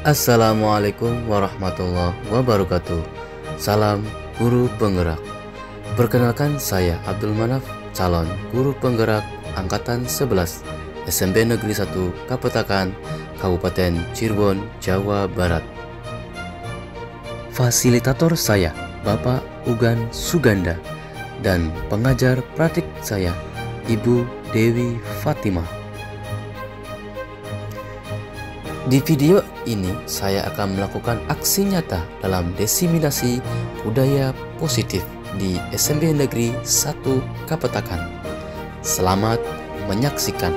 Assalamualaikum warahmatullahi wabarakatuh. Salam guru penggerak. Perkenalkan, saya Abdul Manaf, calon guru penggerak angkatan 11 SMP Negeri 1 Kapetakan, Kabupaten Cirebon, Jawa Barat. Fasilitator saya Bapak Ugan Suganda dan pengajar praktik saya Ibu Dewi Fatimah. Di video ini saya akan melakukan aksi nyata dalam diseminasi budaya positif di SMP Negeri 1 Kapetakan. Selamat menyaksikan.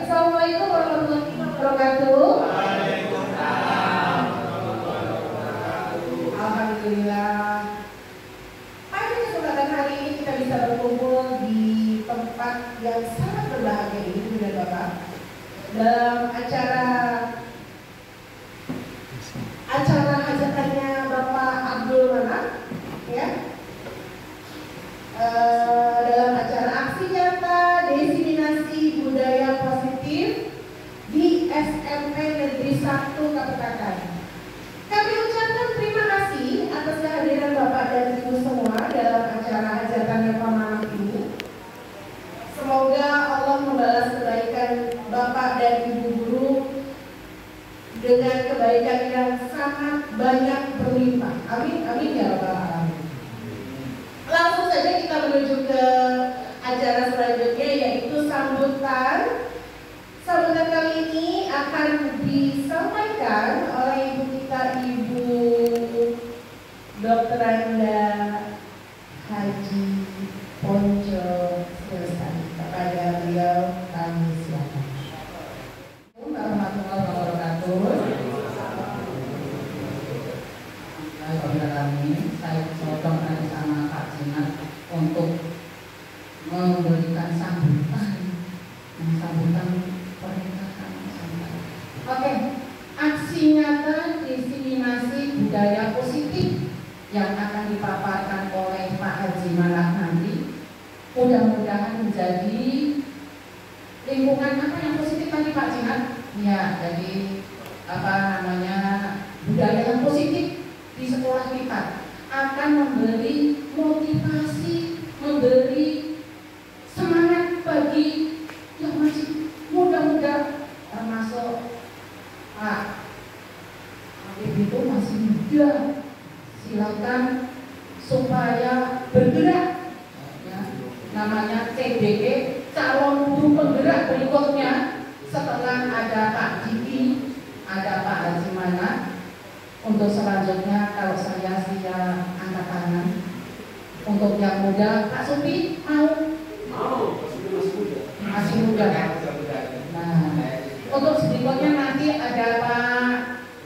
Assalamualaikum warahmatullahi wabarakatuh. Alhamdulillah. Pada kesempatan hari ini kita bisa berkumpul di tempat yang sangat berbahagia ini, Ibu dan Bapak, dalam acara hajatannya Bapak Abdul Manaf, ya. Dalam acara aksi nyata diseminasi budaya positif di SMP Negeri 1 Kapetakan. Kami ucapkan terima kasih atas kehadiran Bapak dan Ibu semua dalam acara hajatan Bapak Manaf ini. Semoga Allah membalas kebaikan Bapak dan Ibu guru dengan kebaikan yang sangat banyak berlimpah. Amin, amin ya Rabbal alamin. Langsung saja kita menuju ke acara selanjutnya, yaitu sambutan. Sambutan kali ini akan disampaikan oleh ibu kita, Ibu Dr. Anda Haji Ponco Silestari. Kepada beliau kami silakan. Warahmatullahi wabarakatuh. Saya potong sama Pak Jinat untuk memberikan sambutan pernikahan. Oke, aksi nyata diseminasi budaya positif yang akan dipaparkan oleh Pak Haji Manaf nanti, mudah-mudahan menjadi lingkungan apa yang positif tadi Pak Jinat? Ya, jadi budaya yang positif di sekolah kita akan memberi motivasi, memberi semangat bagi yang masih muda-muda, termasuk Pak Habib itu masih muda. Silakan supaya bergerak, ya, namanya CDG, calon guru penggerak berikutnya setelah ada Pak Diki, ada Pak Haji Manaf. Untuk selanjutnya kalau saya angkat tangan. Untuk yang muda, Pak Supi mau? Masih muda. Nah, untuk berikutnya nanti ada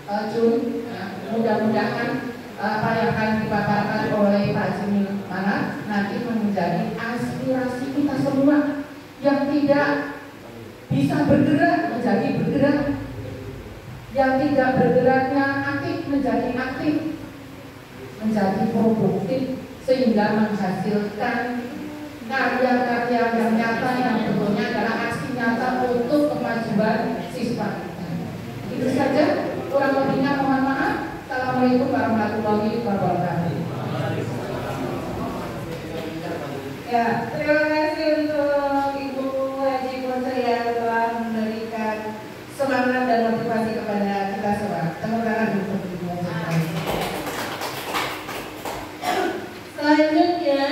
Pak Jun. Mudah-mudahan apa yang akan dipaparkan oleh Pak Haji Manaf nanti menjadi aspirasi kita semua yang tidak bisa bergerak menjadi bergerak, yang tidak bergeraknya aktif menjadi aktif, menjadi produktif, sehingga menghasilkan karya-karya yang nyata yang bentuknya adalah aksi nyata untuk kemajuan siswa kita. Itu saja, kurang lebihnya mohon maaf. Assalamualaikum warahmatullahi wabarakatuh. Ya, terima kasih untuk Ibu Haji Ponco yang telah memberikan semangat dan motivasi kepada kita semua. Tepuk tangan untuk Ibu Haji. Selanjutnya,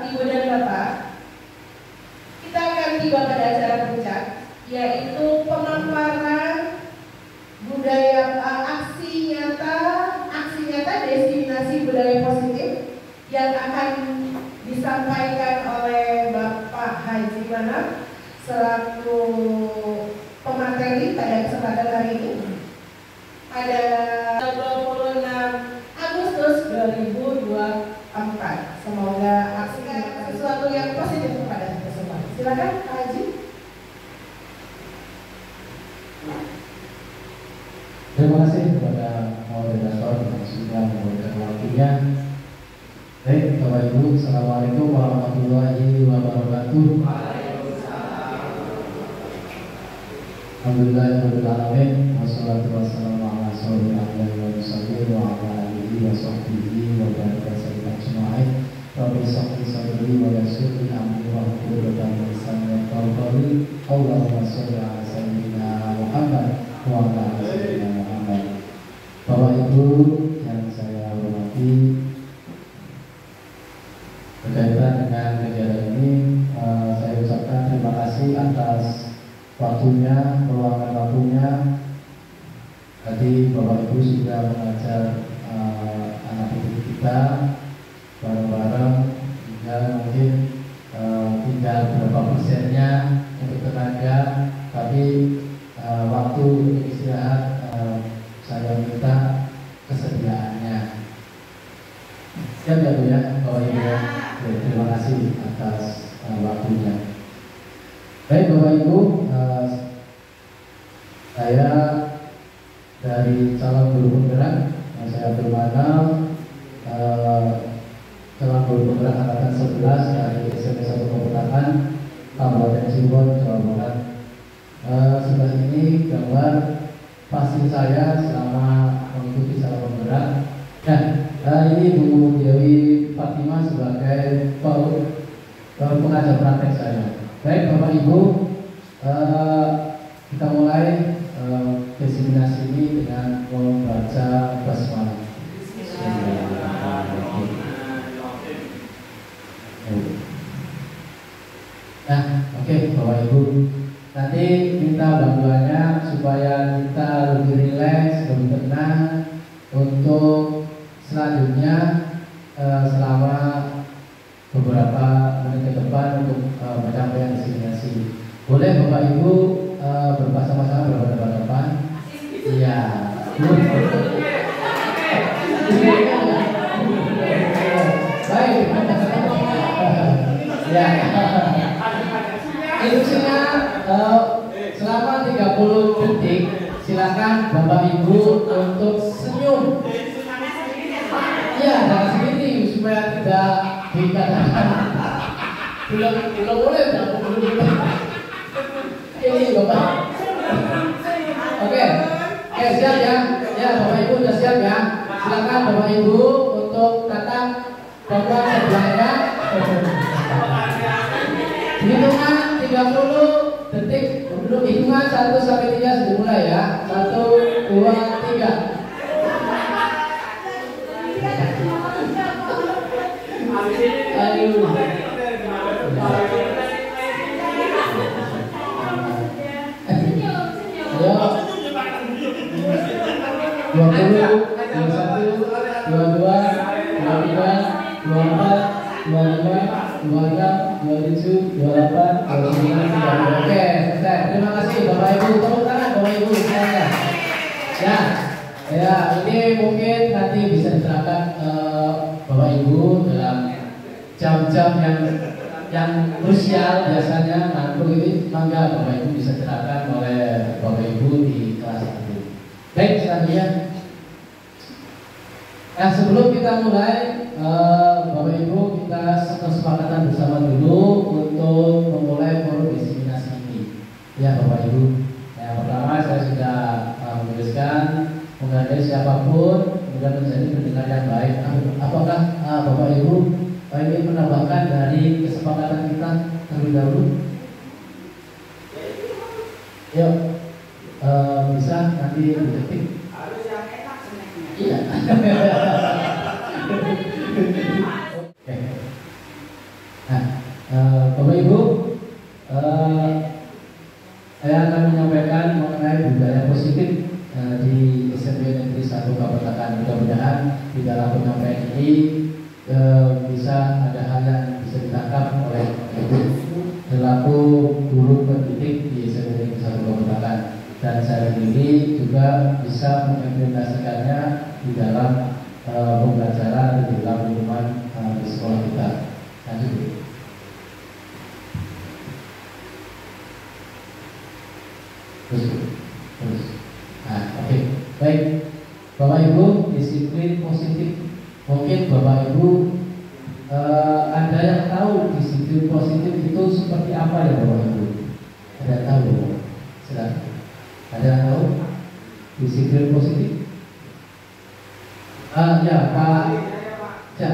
Ibu dan Bapak, kita akan tiba pada acara puncak, yaitu pemaparan budaya aksi nyata diseminasi budaya positif yang akan disampaikan oleh Bapak Haji Manaf selaku pemateri pada kesempatan hari ini pada 26 Agustus 2024. Semoga aksi sesuatu yang positif kepada kita semua. Silakan Pak Haji. Terima kasih kepada moderator yang sudah memberikan waktunya. Baik, Bapak Ibu, Assalamualaikum warahmatullahi wabarakatuh. Alhamdulillahirrahmanirrahim. Wassalatu wassalamu ala rasulillah wa ala alihi wa sahbihi wa baraka sayyidina ajma'in. Rabbi sahli sadri wa yassir li amri wa hlul 'uqdatam min lisani yafqahu qawli. Allahumma shalli ala sayyidina Muhammad wa ala ali sayyidina Muhammad. Bapak Ibu yang saya hormati, berkaitan dengan kegiatan ini, saya ucapkan terima kasih atas waktunya, peluangkan waktunya. Tadi Bapak Ibu sudah mengajar anak didik kita bareng-bareng, hingga mungkin tinggal berapa persennya untuk tenaga, tapi waktu untuk istirahat saya minta kesediaannya. Siap ya Bu ya, Bapak Ibu ya. Terima kasih atas waktunya. Baik Bapak Ibu, saya dari calon guru penggerak, saya bermanal calon guru penggerak angkatan 11 dari SMP 1 Kabupaten Kabupaten Cirebon, Jawa Barat. Sebelah ini gambar pasien saya selama mengikuti calon penggerak. Nah, ini Bu Dewi Fatima sebagai pengajar praktek saya. Baik Bapak Ibu, kita mulai diseminasi ini dengan membaca basmalah. Nah, oke Bapak Ibu, nanti minta bantuannya supaya kita lebih rileks, lebih tenang untuk selanjutnya selama beberapa menit ke depan untuk pencapaian destinasi. Boleh Bapak Ibu berbahasa-bahasa berhadapan-hadapan? Iya. Baik. Ya. Instruksinya selama 30 detik silakan Bapak Ibu untuk senyum. Iya, jangan segini supaya tidak dikatakan belum boleh ini Bapak. Oke, siap ya. Ya Bapak Ibu sudah siap ya. Silakan Bapak Ibu untuk tatap Bapak sebelahnya. Hitungan 30 detik. Belum hitungan 1 sampai 3 sudah mulai ya. 1, 2, 3. Ayo. Ayo. 20, 21, 22, 23, 24, 25, 26, 27, 28, 29, 30. Oke, selesai. Terima kasih Bapak Ibu. Tepuk tangan Bapak Ibu. Ya, ini mungkin nanti bisa diserahkan Bapak Ibu dalam jam-jam yang krusial biasanya ngantuk ini, mangga Bapak Ibu bisa diserahkan oleh Bapak Ibu di kelas 1. Baik, selanjutnya. Nah, sebelum kita mulai, Bapak Ibu kita kesepakatan bersama dulu untuk memulai forum diseminasi ini. Ya Bapak Ibu. Yang pertama saya sudah menuliskan menghargai siapapun kemudian menjadi pendengar yang baik. Apakah Bapak Ibu ingin menambahkan dari kesepakatan kita terlebih dahulu? Yuk, bisa nanti diketik. Harus yang enak senangnya. Iya. Oke. Nah, Bapak Ibu, saya akan menyampaikan mengenai budaya positif di SMP Negeri 1 Kabupaten. Mudah-mudahan di dalam penyampaian ini bisa ada hal yang bisa ditangkap oleh Ibu selaku guru pendidik di SMP Negeri 1 Kabupaten, dan saya sendiri juga bisa mengimplementasikannya di dalam pembelajaran di dalam lingkungan di sekolah kita. Lanjut. Terus. Nah, oke. Baik, Bapak Ibu, disiplin positif. Mungkin Bapak Ibu ada yang tahu disiplin positif itu seperti apa ya Bapak Ibu? Ada yang tahu? Silakan. Ada yang tahu disiplin positif? Ya Pak. Ya.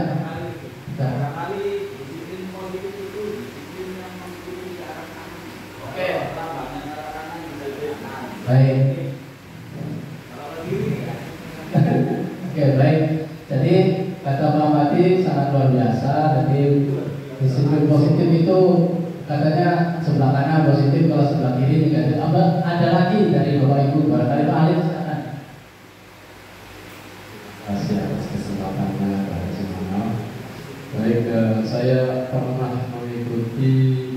Oke. Baik. Oke, baik. Jadi kata Pak Mati sangat luar biasa. Jadi disiplin positif itu katanya sebelah kanan positif, kalau sebelah kiri negatif. Ada lagi dari Bapak Ibu, barangkali Pak Alif, silakan. Terima kasih atas kesempatannya Pak Haji. Baik, saya pernah mengikuti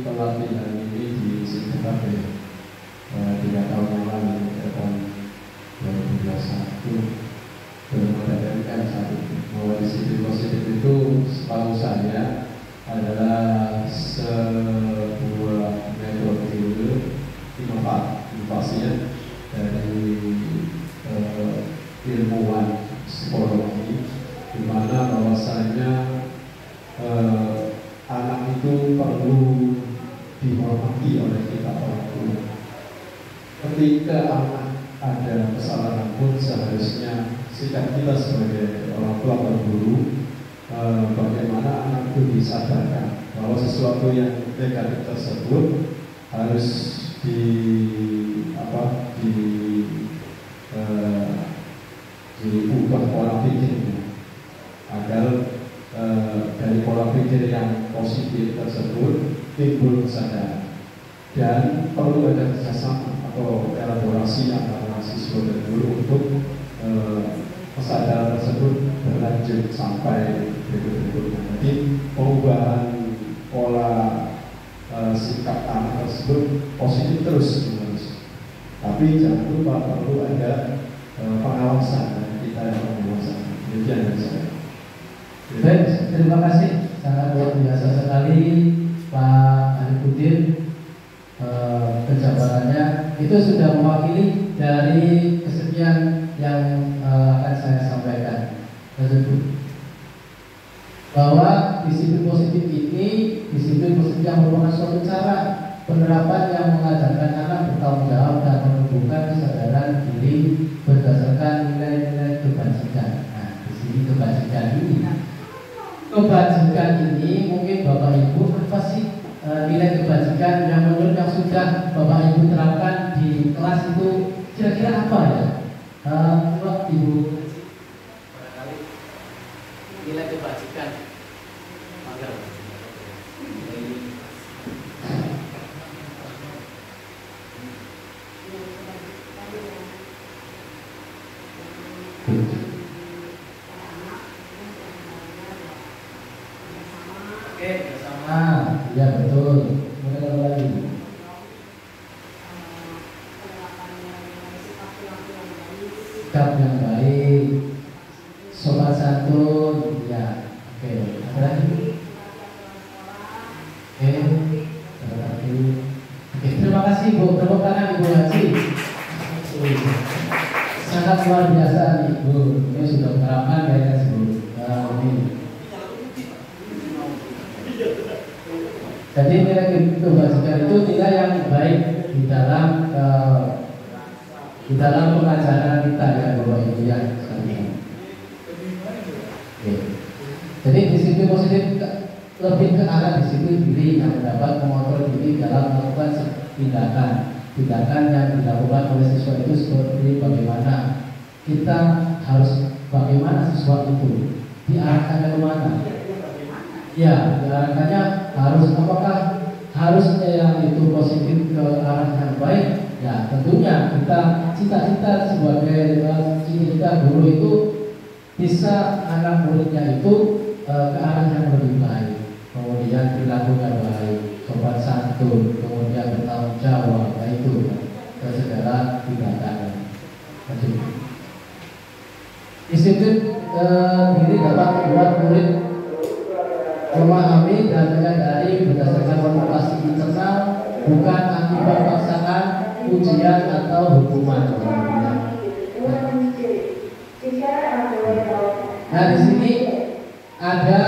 pelatihan ini di Singapura 3 tahun yang lalu, tahun 2021. Bermodalkan satu bahwa disiplin positif itu setahu saya adalah sebuah metode inovasinya dari ilmuwan psikologi, di mana bahwasanya anak itu perlu dihormati oleh kita orang tua. Ketika anak ada kesalahan pun seharusnya sikap kita sebagai orang tua atau guru, bagaimana anak itu disadarkan bahwa sesuatu yang negatif tersebut harus diubah pola pikirnya agar dari pola pikir yang positif tersebut timbul kesadaran, dan perlu ada kerjasama atau elaborasi antara siswa dan guru untuk kesadaran tersebut berlanjut sampai berikut-berikutnya. Jadi perubahan pola sikap anak tersebut positif terus-menerus. Tapi jangan lupa perlu ada pengawasan dari kita yang pengawasan. Demikian dari saya. Baik, terima kasih. Sangat luar biasa sekali Pak Alifudin. Penjabarannya itu sudah mewakili dari kesekian yang akan saya sampaikan tersebut, bahwa disiplin positif ini disiplin positif yang merupakan suatu cara penerapan yang mengajarkan anak bertanggung jawab dan menumbuhkan kesadaran diri berdasarkan nilai-nilai kebajikan. Nah, di sini kebajikan ini mungkin Bapak Ibu apa sih nilai kebajikan yang menurut yang sudah Bapak Ibu terapkan di kelas itu kira-kira apa ya? Ibu barangkali nilai kebajikan oke, bersama. Ya betul. Kemudian apa lagi? Sikap yang baik, sopan santun, ya. Oke, apa lagi? Oke, terima kasih Bu. Tepuk tangan Ibu Haji. Sangat luar biasa nih Bu. Ini sudah menerapkan kayaknya sebelum ini. Jadi nilai kebajikan itu nilai yang baik di dalam pengajaran kita ya Bapak Ibu ya. Jadi disiplin positif lebih ke arah disiplin diri yang dapat mengontrol diri dalam melakukan tindakan yang dilakukan oleh siswa itu, seperti bagaimana kita harus bagaimana siswa itu diarahkannya kemana. Ya, diarahkannya harus apakah harusnya yang itu positif ke arah yang baik. Ya, tentunya kita cita-cita sebagai cita-cita guru itu bisa anak muridnya itu ke arah yang lebih baik, kemudian perilakunya baik, sopan santun, kemudian bertanggung jawab, itu ke segala tindakan. Disiplin diri dapat membuat murid memahami dan menyadari berdasarkan motivasi internal, bukan akibat paksaan, ujian atau hukuman. Nah, di sini ada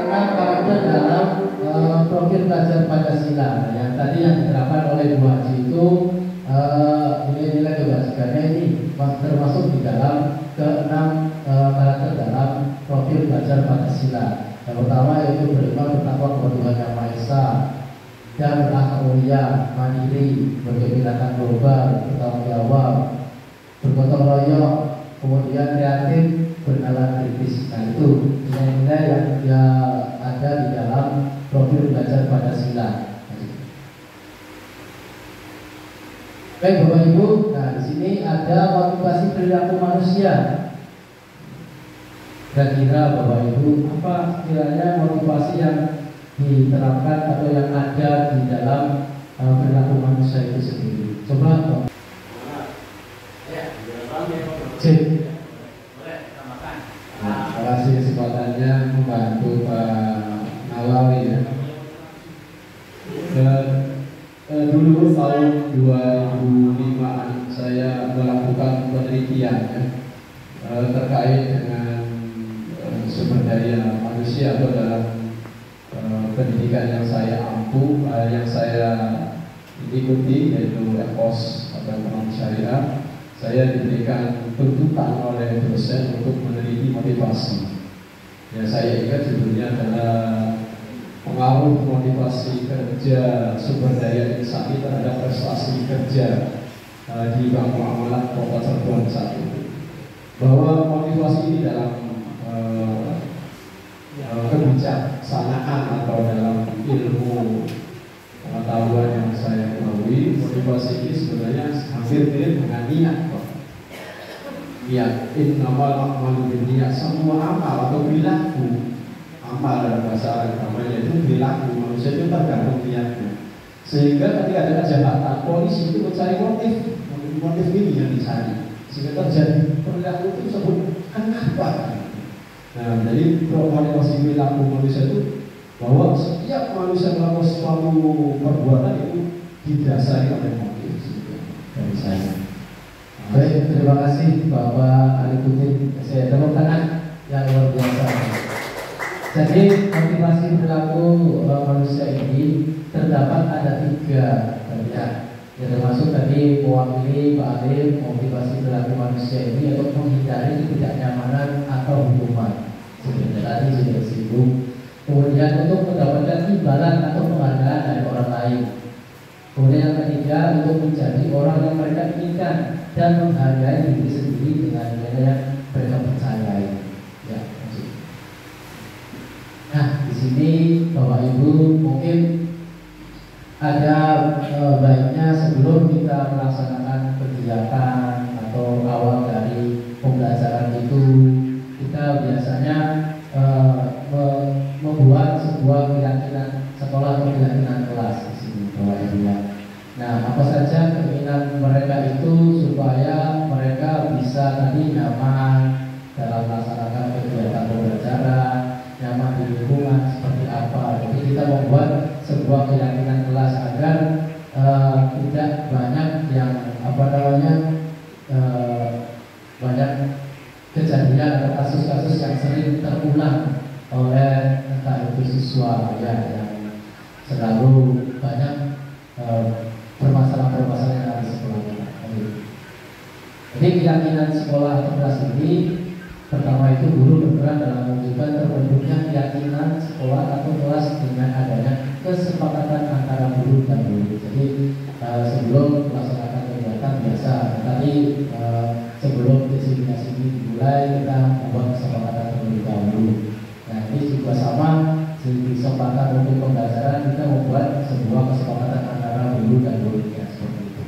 6 karakter dalam profil belajar Pancasila. Yang tadi yang diterapkan oleh Bu Haji itu nilai-nilai kebajikannya ini termasuk di dalam ke-6 karakter dalam profil belajar Pancasila. Yang pertama yaitu beriman bertakwa kepada Tuhan Yang Maha Esa dan berakhlak mulia, mandiri, berkegiatan global, bertanggung jawab, bergotong royong, kemudian kreatif, bernalar kritis. Nah, itu nilai-nilai yang ada di dalam profil belajar Pancasila. Baik Bapak Ibu, nah di sini ada motivasi perilaku manusia. Kira-kira Bapak Ibu, apa kiranya motivasi yang diterapkan atau yang ada di dalam perilaku manusia itu sendiri? Coba cek. Nah, terima kasih kesempatannya membantu Pak Nawawi ya. Dulu tahun 2005 saya melakukan penelitian ya, terkait dengan sumber daya manusia atau dalam pendidikan yang saya ampu, yang saya ikuti yaitu EPOS atau ekonomi syariah. Saya diberikan tuntutan oleh dosen untuk meneliti motivasi. Ya, saya ingat judulnya adalah pengaruh motivasi kerja sumber daya insani terhadap prestasi kerja di Bank Muamalat Kota Cirebon saat itu. Bahwa motivasi ini dalam kebijaksanaan atau dalam ilmu pengetahuan yang saya ketahui, motivasi ini sebenarnya hampir mirip dengan niat. Niat, innamal a'malu binniyat, semua amal atau perilaku. Amal dalam bahasa agamanya itu perilaku manusia itu tergantung niatnya. Sehingga ketika ada kejahatan, polisi itu mencari motif ini yang dicari. Sehingga terjadi perilaku itu disebut kenapa. Nah, jadi motivasi perilaku manusia itu bahwa setiap manusia melakukan suatu perbuatan itu didasari oleh motif dari saya. Baik, terima kasih Bapak Aliputin. Saya tepuk tangan yang luar biasa. Jadi motivasi perilaku manusia ini terdapat ada 3 ya, termasuk tadi mewakili Pak Alim. Motivasi perilaku manusia ini untuk menghindari ketidaknyamanan atau hukuman seperti tadi sudah disinggung. Kemudian untuk mendapatkan imbalan atau penghargaan dari orang lain. Kemudian yang ketiga untuk menjadi orang yang mereka inginkan dan menghargai diri sendiri dengan nilai yang mereka percayai. Ya, nah, di sini Bapak Ibu mungkin ada baiknya sebelum kita melaksanakan kegiatan atau awal dari pembelajaran itu, kita biasanya membuat sebuah keyakinan sekolah atau keyakinan kelas di sini Bapak Ibu ya. Nah, apa saja keinginan mereka itu supaya mereka bisa tadi nyaman dalam melaksanakan kegiatan pembelajaran, nyaman di lingkungan seperti apa. Jadi kita membuat sebuah keyakinan kelas agar tidak banyak yang banyak kejadian atau kasus-kasus yang sering terulang oleh entah itu siswa ya, yang selalu banyak permasalahan-permasalahan di sekolah. Jadi keyakinan sekolah atau kelas ini pertama itu guru berperan dalam mewujudkan terbentuknya keyakinan sekolah atau kelas dengan adanya kesepakatan antara guru dan guru. Jadi sebelum melaksanakan kegiatan biasa tadi sebelum diseminasi ini dimulai kita membuat kesepakatan terlebih dahulu. Nah, ini juga sama di kesempatan untuk pembelajaran kita membuat sebuah kesepakatan antara guru dan guru ya, seperti itu.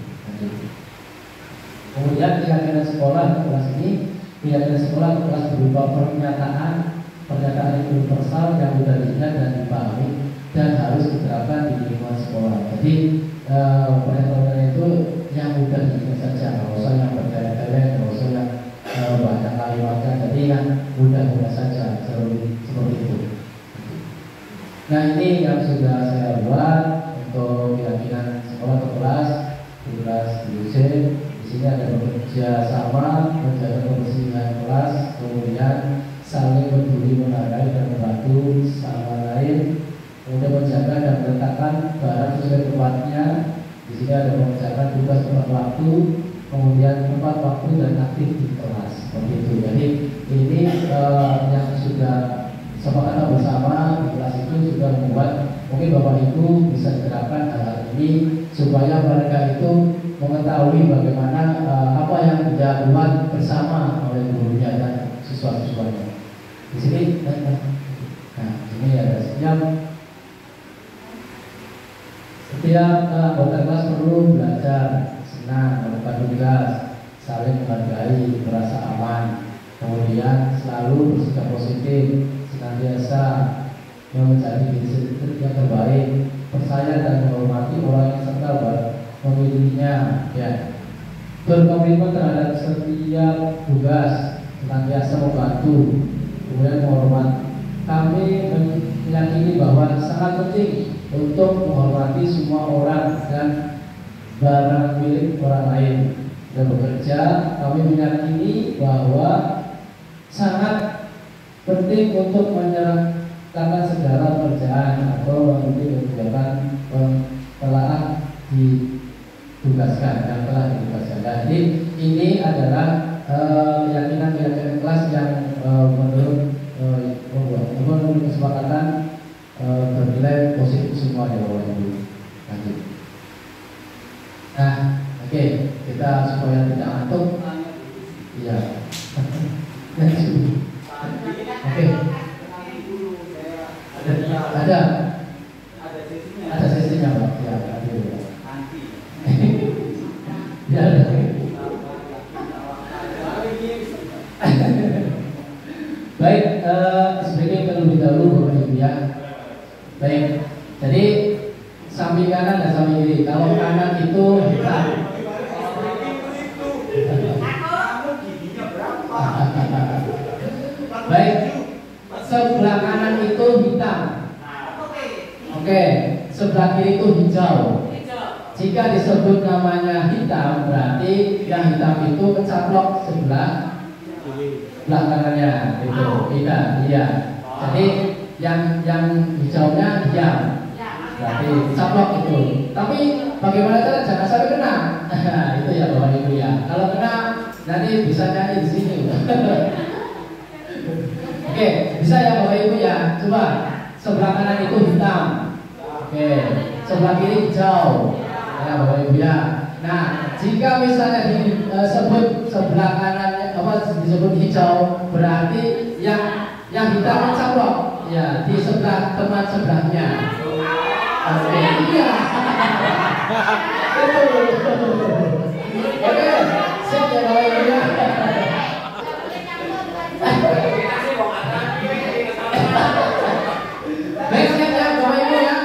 Kemudian keyakinan sekolah atau kelas ini, keyakinan sekolah atau kelas berupa pernyataan yang universal yang mudah diingat dan dipahami dan harus diterapkan di lingkungan sekolah. Jadi pernyataan itu yang mudah diingat saja, nggak usah yang bertele-tele, nggak usah yang banyak kalimatnya, jadi yang mudah-mudah saja seperti itu. Nah, ini yang sudah saya buat untuk keyakinan sekolah atau kelas di kelas UC. Di sini ada bekerja sama menjaga kebersihan kelas, kemudian saling peduli, menghargai dan membantu sama lain, kemudian menjaga dan meletakkan barang sesuai tempatnya. Di sini ada mengerjakan tugas tepat waktu, kemudian tepat waktu dan aktif di kelas, seperti itu. Jadi ini yang sudah sepakatan bersama di kelas itu sudah membuat mungkin Bapak Ibu bisa diterapkan hal ini supaya mereka itu mengetahui bagaimana apa yang dilakukan bersama oleh gurunya dan siswa-siswanya. Di sini, ini ada setiap anggota kelas perlu belajar senang, melakukan tugas, saling menghargai, merasa aman, kemudian selalu bersikap positif, senantiasa menjadi diri sendiri yang terbaik, percaya dan menghormati orang yang serta memilikinya, ya. Berkomitmen terhadap setiap tugas, senantiasa membantu, kemudian menghormati. Kami meyakini bahwa sangat penting untuk menghormati semua orang dan barang milik orang lain. Dan bekerja, kami meyakini bahwa sangat penting untuk menyerahkan segala pekerjaan atau mengikuti kegiatan telah ditugaskan dan telah ditugaskan. Jadi ini adalah keyakinan kelas yang menurut kesepakatan bernilai positif semua ya Bapak Ibu. Lanjut. Nah, oke, kita supaya tidak ngantuk. Iya. Oke. Ada sesinya Pak. Ya, ada. Ya, ada. Baik, speaking terlebih dahulu Bapak Ibu ya. Baik, jadi samping kanan dan samping kiri. Kalau kanan itu hitam. Baik, sebelah kanan itu hitam. Oke, sebelah kiri itu hijau. Jika disebut namanya hitam, berarti yang hitam itu kecaplok sebelah kanannya, itu tidak, iya. Jadi yang hijaunya diam, berarti caplok itu. Tapi bagaimana cara jangan sampai kena? Itu ya Bapak Ibu ya. Kalau kena nanti bisa nyanyi di sini. Oke, bisa ya Bapak Ibu ya. Coba sebelah kanan itu hitam. Oke, sebelah kiri hijau. Ya Bapak Ibu ya. Nah, jika misalnya disebut sebelah kanan disebut hijau, berarti yang hitam caplok. Ya, di sebelah teman sebelahnya. Oke, iya. Oke, sip ya Bapak Ibu ya. Baik, siap ya Bapak Ibu ya.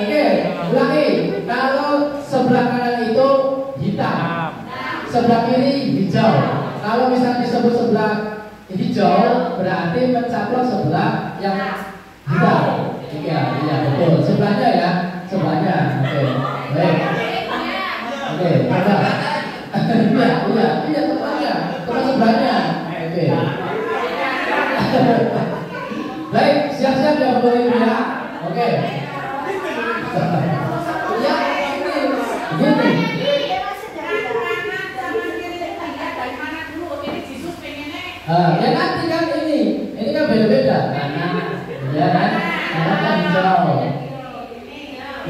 Oke, ulangi. Kalau sebelah kanan itu hitam, sebelah kiri hijau. Kalau misalnya disebut sebelah hijau, berarti mencaplok sebelah yang hitam. Iya, betul. Sebelahnya ya, sebelahnya. Oke, baik. Oke, coba. Iya, tempatnya, tempat sebelahnya. Oke. Baik, siap-siap ya Bapak Ibu ya. Oke. Ya, ini. Ya nanti kan ini kan beda-beda. Ya kan? Karena kan hijau.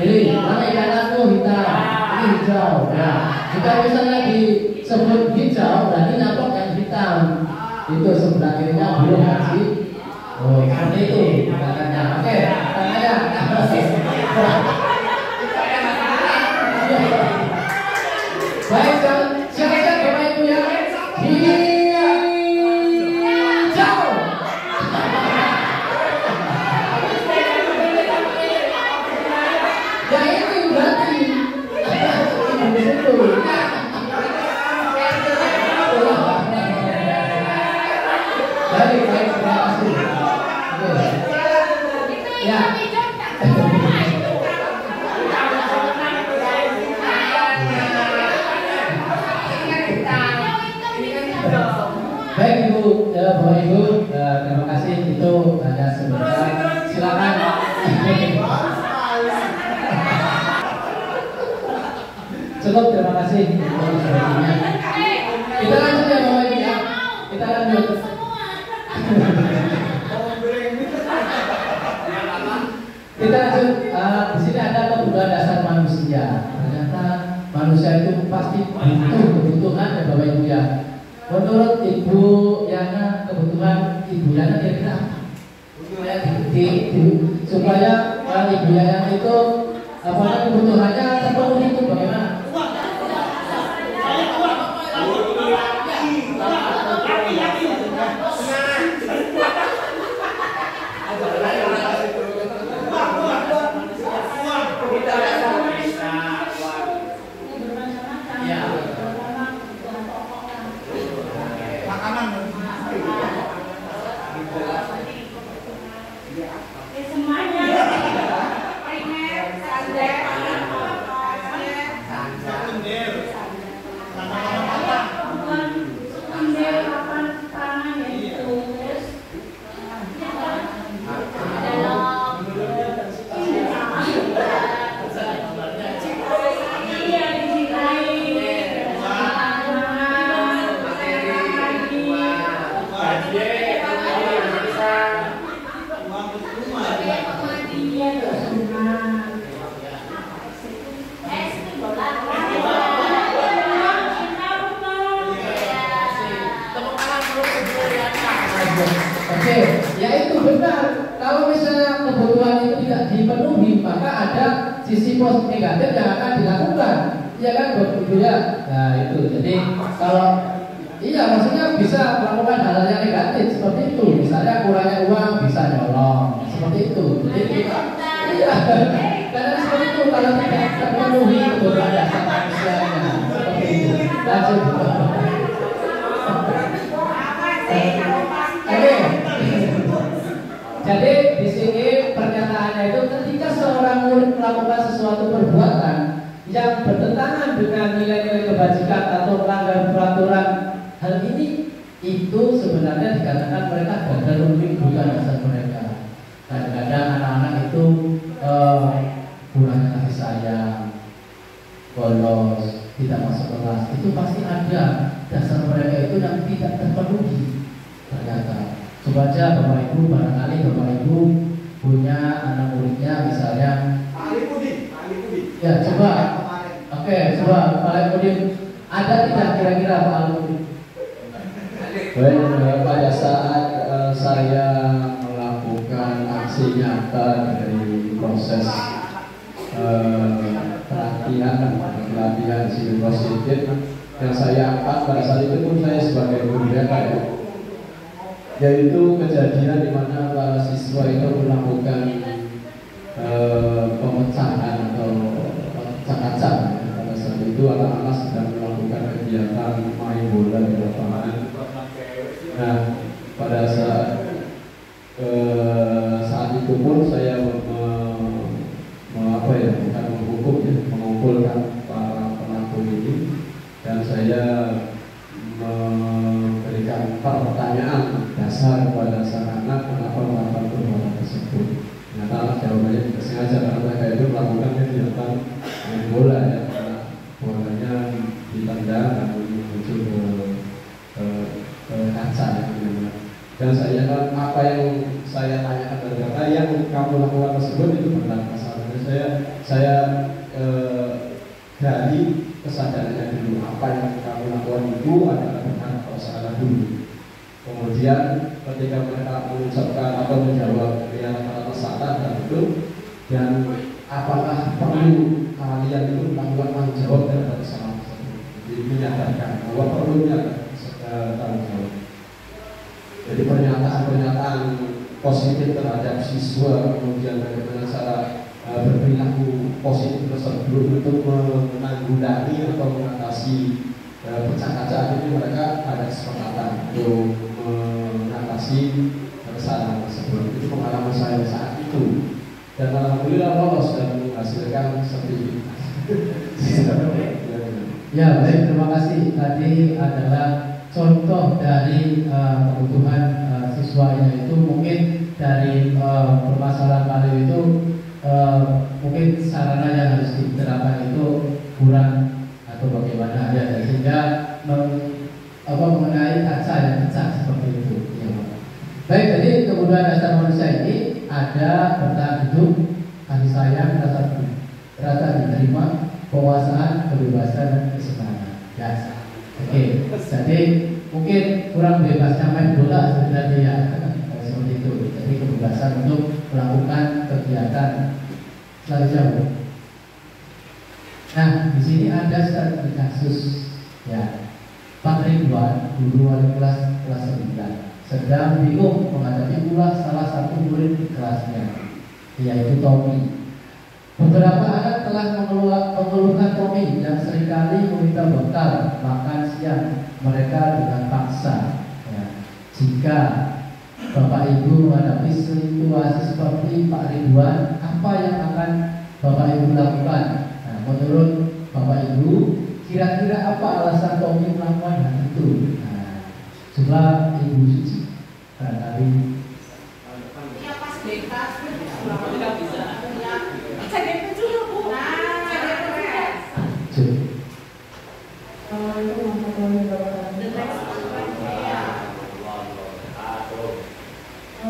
Ini mana kananmu hitam, ini hijau. Ya, jika misalnya disebut hijau, berarti nampak yang hitam. Itu sebelah kirinya belum kasih. Oh, seperti itu katanya. Oke, katanya. Baik, silakan Bapak Ibu ya. Baik Ibu, Bapak Ibu, terima kasih. Itu hanya sebentar. Silakan. Cukup, terima kasih. Kita lanjut ya Bapak Ibu ya. Kita lanjut. Kita lanjut. Di sini ada kebutuhan dasar manusia. Ternyata manusia itu pasti butuh kebutuhan ya Bapak Ibu ya. Menurut Ibu Yana, kebutuhan Ibu Yana kira-kira supaya Ibu Yana itu kebutuhannya terpenuhi itu bagaimana? Oke, ya itu benar. Kalau misalnya kebutuhan itu tidak dipenuhi, maka ada sisi positif negatif yang akan dilakukan. Iya kan, Ibu ya? Nah itu. Jadi kalau maksudnya bisa melakukan hal-hal yang negatif seperti itu. Misalnya kurangnya uang bisa nyolong, seperti itu. Jadi karena seperti itu kalau tidak terpenuhi kebutuhan dasar manusianya, seperti itu. Lanjut. Jadi di sini pernyataannya itu ketika seorang murid melakukan sesuatu perbuatan yang bertentangan dengan nilai-nilai kebajikan atau melanggar peraturan, hal ini itu sebenarnya dikatakan mereka gagal menunjukkan dasar mereka. Kadang-kadang anak-anak itu kurangnya kasih sayang, bolos, tidak masuk kelas, itu pasti ada dasar mereka itu yang tidak terpenuhi ternyata. Coba aja Bapak Ibu, barangkali Bapak Ibu punya anak muridnya misalnya ya coba, oke, coba Pak Alipudin, ada tidak kira-kira Pak Alipudin? Baik, pada saat saya melakukan aksi nyata dari proses pelatihan sisi positif yang saya angkat pada saat itu pun saya sebagai guru BK ya, yaitu kejadian di mana para siswa itu melakukan pemecahan atau pecah-pecah. Pada saat itu anak-anak sedang melakukan kegiatan main bola di lapangan. Nah, pada saat itu pun saya bukan menghukum ya, mengumpulkan para pelaku ini dan saya memberikan pertanyaan dasar kepada sang anak kenapa melakukan perbuatan tersebut. Ternyata jawabannya tidak sengaja karena mereka itu melakukan kegiatan main bola ya, karena bolanya ditendang dan menuju ke kaca ya. Dan saya kan apa yang saya tanyakan dari mereka yang kamu lakukan tersebut itu benar masalahnya. Saya dari kesadarannya dulu apa yang kamu lakukan itu adalah benar atau salah dulu. Kemudian ketika mereka mengucapkan atau menjawab yang rata-rata salah dan itu, dan apakah perlu kalian itu melakukan tanggung jawab terhadap kesalahan tersebut. Jadi menyadarkan bahwa perlunya tanggung jawab. Jadi pernyataan-pernyataan positif terhadap siswa, kemudian bagaimana cara berperilaku positif tersebut untuk menanggulangi atau mengatasi pecah kaca ini, mereka ada kesepakatan untuk mengatasi kesalahan tersebut. Itu pengalaman saya saat itu, dan alhamdulillah lolos dan menghasilkan sertifikat. Ya baik, terima kasih. Tadi adalah contoh dari kebutuhan siswanya itu mungkin dari permasalahan Mario itu mungkin sarana yang harus diterapkan itu kurang atau bagaimana ya, sehingga mengenai kaca yang pecah seperti itu ya. Baik, jadi kebutuhan dasar manusia ini ada bertahan hidup, kasih sayang, rasa diterima, penguasaan, kebebasan, dan kesenangan ya. Oke, jadi mungkin kurang bebasnya main bola sebenarnya ya, seperti itu. Jadi kebebasan untuk melakukan kegiatan selalu jauh. Nah, di sini ada satu kasus ya, Pak Ridwan, guru wali kelas 9, sedang bingung menghadapi ulah salah satu murid di kelasnya, yaitu Tommy. Beberapa anak telah mengeluhkan Tommy yang seringkali meminta bekal makan siang mereka dengan paksa. Ya. Jika Bapak Ibu menghadapi situasi seperti Pak Ridwan, apa yang akan Bapak Ibu lakukan? Nah, menurut Bapak Ibu, kira-kira apa alasan Tommy melakukan hal itu? Nah, coba Ibu Suci barangkali. Ya pas bebas, tidak bisa. Saya DP dulu Bu. Nah,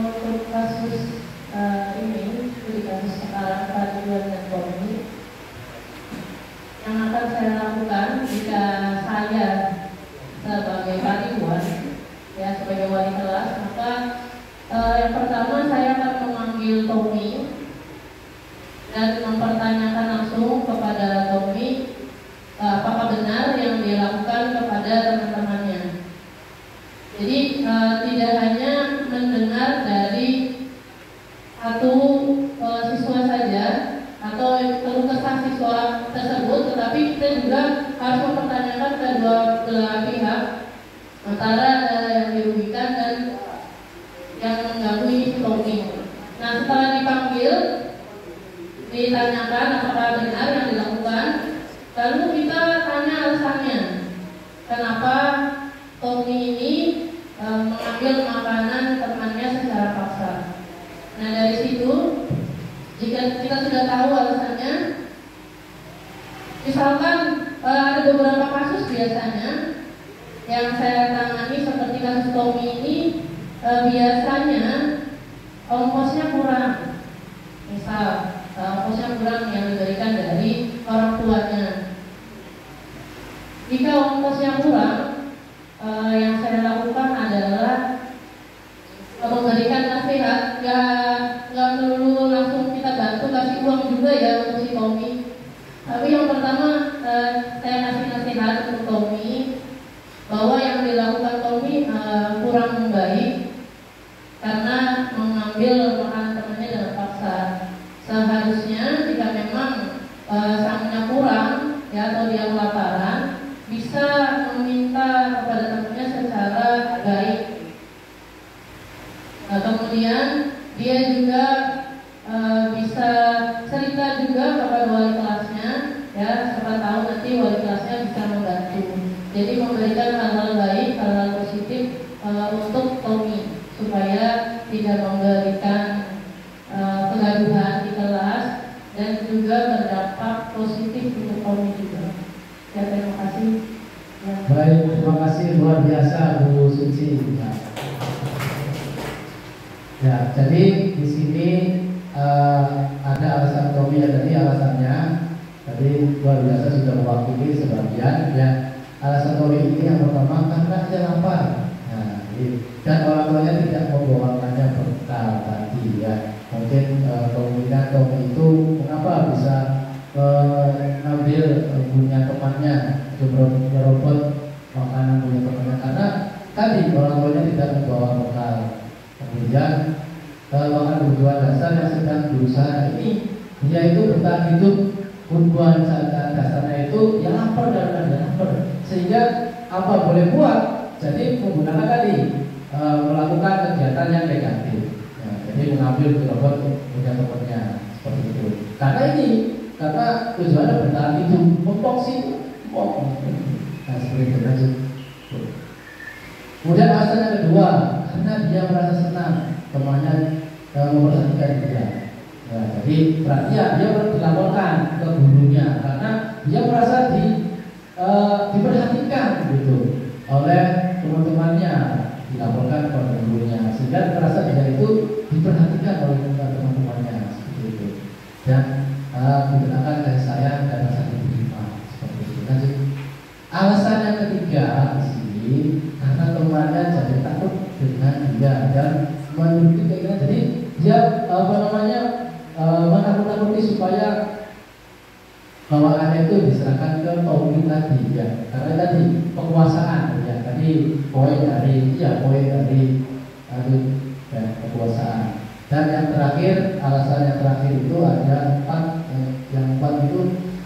untuk kasus ini, di kasus sekarang Pak Ridwan dan Tommy, yang akan saya lakukan jika saya sebagai Pak Ridwan ya, sebagai wali kelas, maka yang pertama saya akan memanggil Tommy dan mempertanyakan langsung kepada Tommy apakah benar yang dia lakukan kepada teman-temannya. Jadi tidak hanya mendengar dari satu siswa saja atau keluh kesah siswa tersebut, tetapi kita juga harus mempertanyakan kedua belah pihak, antara yang dirugikan dan yang mengganggu Tommy. Nah, setelah dipanggil, ditanyakan apakah benar yang dilakukan, lalu kita tanya alasannya, kenapa Tommy ini mengambil makanan temannya secara paksa. Nah, dari situ jika kita sudah tahu alasannya, misalkan ada beberapa kasus biasanya yang saya tangani seperti kasus Tommy ini, biasanya ongkosnya kurang. Misal ongkosnya kurang yang diberikan dari orang tuanya. Jika ongkosnya kurang, yang saya lakukan adalah memberikan nasihat. Nggak perlu langsung kita bantu kasih uang juga ya untuk si Tommy. Tapi yang pertama saya kasih nasihat untuk Tommy bahwa yang dilakukan Tommy kurang baik karena mengambil makanan temannya dengan paksa. Seharusnya jika memang sangnya kurang ya, atau dia kelaparan, bisa meminta kepada temannya secara baik. Kemudian dia juga bisa cerita juga kepada wali kelasnya ya, siapa tahu nanti wali kelasnya bisa membantu. Jadi memberikan hal-hal baik, hal-hal positif untuk Tommy supaya tidak memberikan kegaduhan di kelas dan juga berdampak positif untuk Tommy juga. Ya, terima kasih. Ya. Baik, terima kasih luar biasa Bu Suci. Ya, jadi di sini ada alasan Tommy ya, tadi alasannya tadi luar biasa sudah mewakili sebagian ya. Alasan Tommy ini yang pertama karena dia lapar. Nah, dan orang tuanya tidak membawakannya bekal tadi ya. Mungkin kemungkinan Tommy itu mengapa bisa ngambil punya temannya, merobot makanan punya temannya, karena tadi orang tuanya tidak membawa bekal. Kemudian bahkan kebutuhan dasar yang sedang berusaha ini, dia itu bertahan hidup, kebutuhan dasarnya itu yang lapar dan ada lapar, sehingga apa boleh buat, jadi menggunakan tadi melakukan kegiatan yang negatif ya, jadi mengambil gerobak punya temannya seperti itu. Karena tujuannya bertahan hidup, mempok sih, mempok. Nah, seperti itu lanjut. Kemudian alasan yang kedua, karena dia merasa senang temannya memperhatikan dia. Ya, jadi berarti ya dia perlu dilaporkan ke gurunya karena dia merasa diperhatikan gitu oleh teman-temannya, dilaporkan kepada gurunya sehingga merasa dia itu diperhatikan oleh teman-temannya seperti itu, dan menggunakan kasih sayang dan rasa diterima seperti itu. Lanjut. Alasan yang ketiga di sini karena temannya jadi takut dengan dia dan menuruti keinginan, jadi dia menakut-nakuti supaya bawaannya itu diserahkan ke Tommy tadi ya, karena tadi kekuasaan ya, tadi poin dari kekuasaan. Dan yang terakhir, alasan yang terakhir itu ada 4, yang 4 itu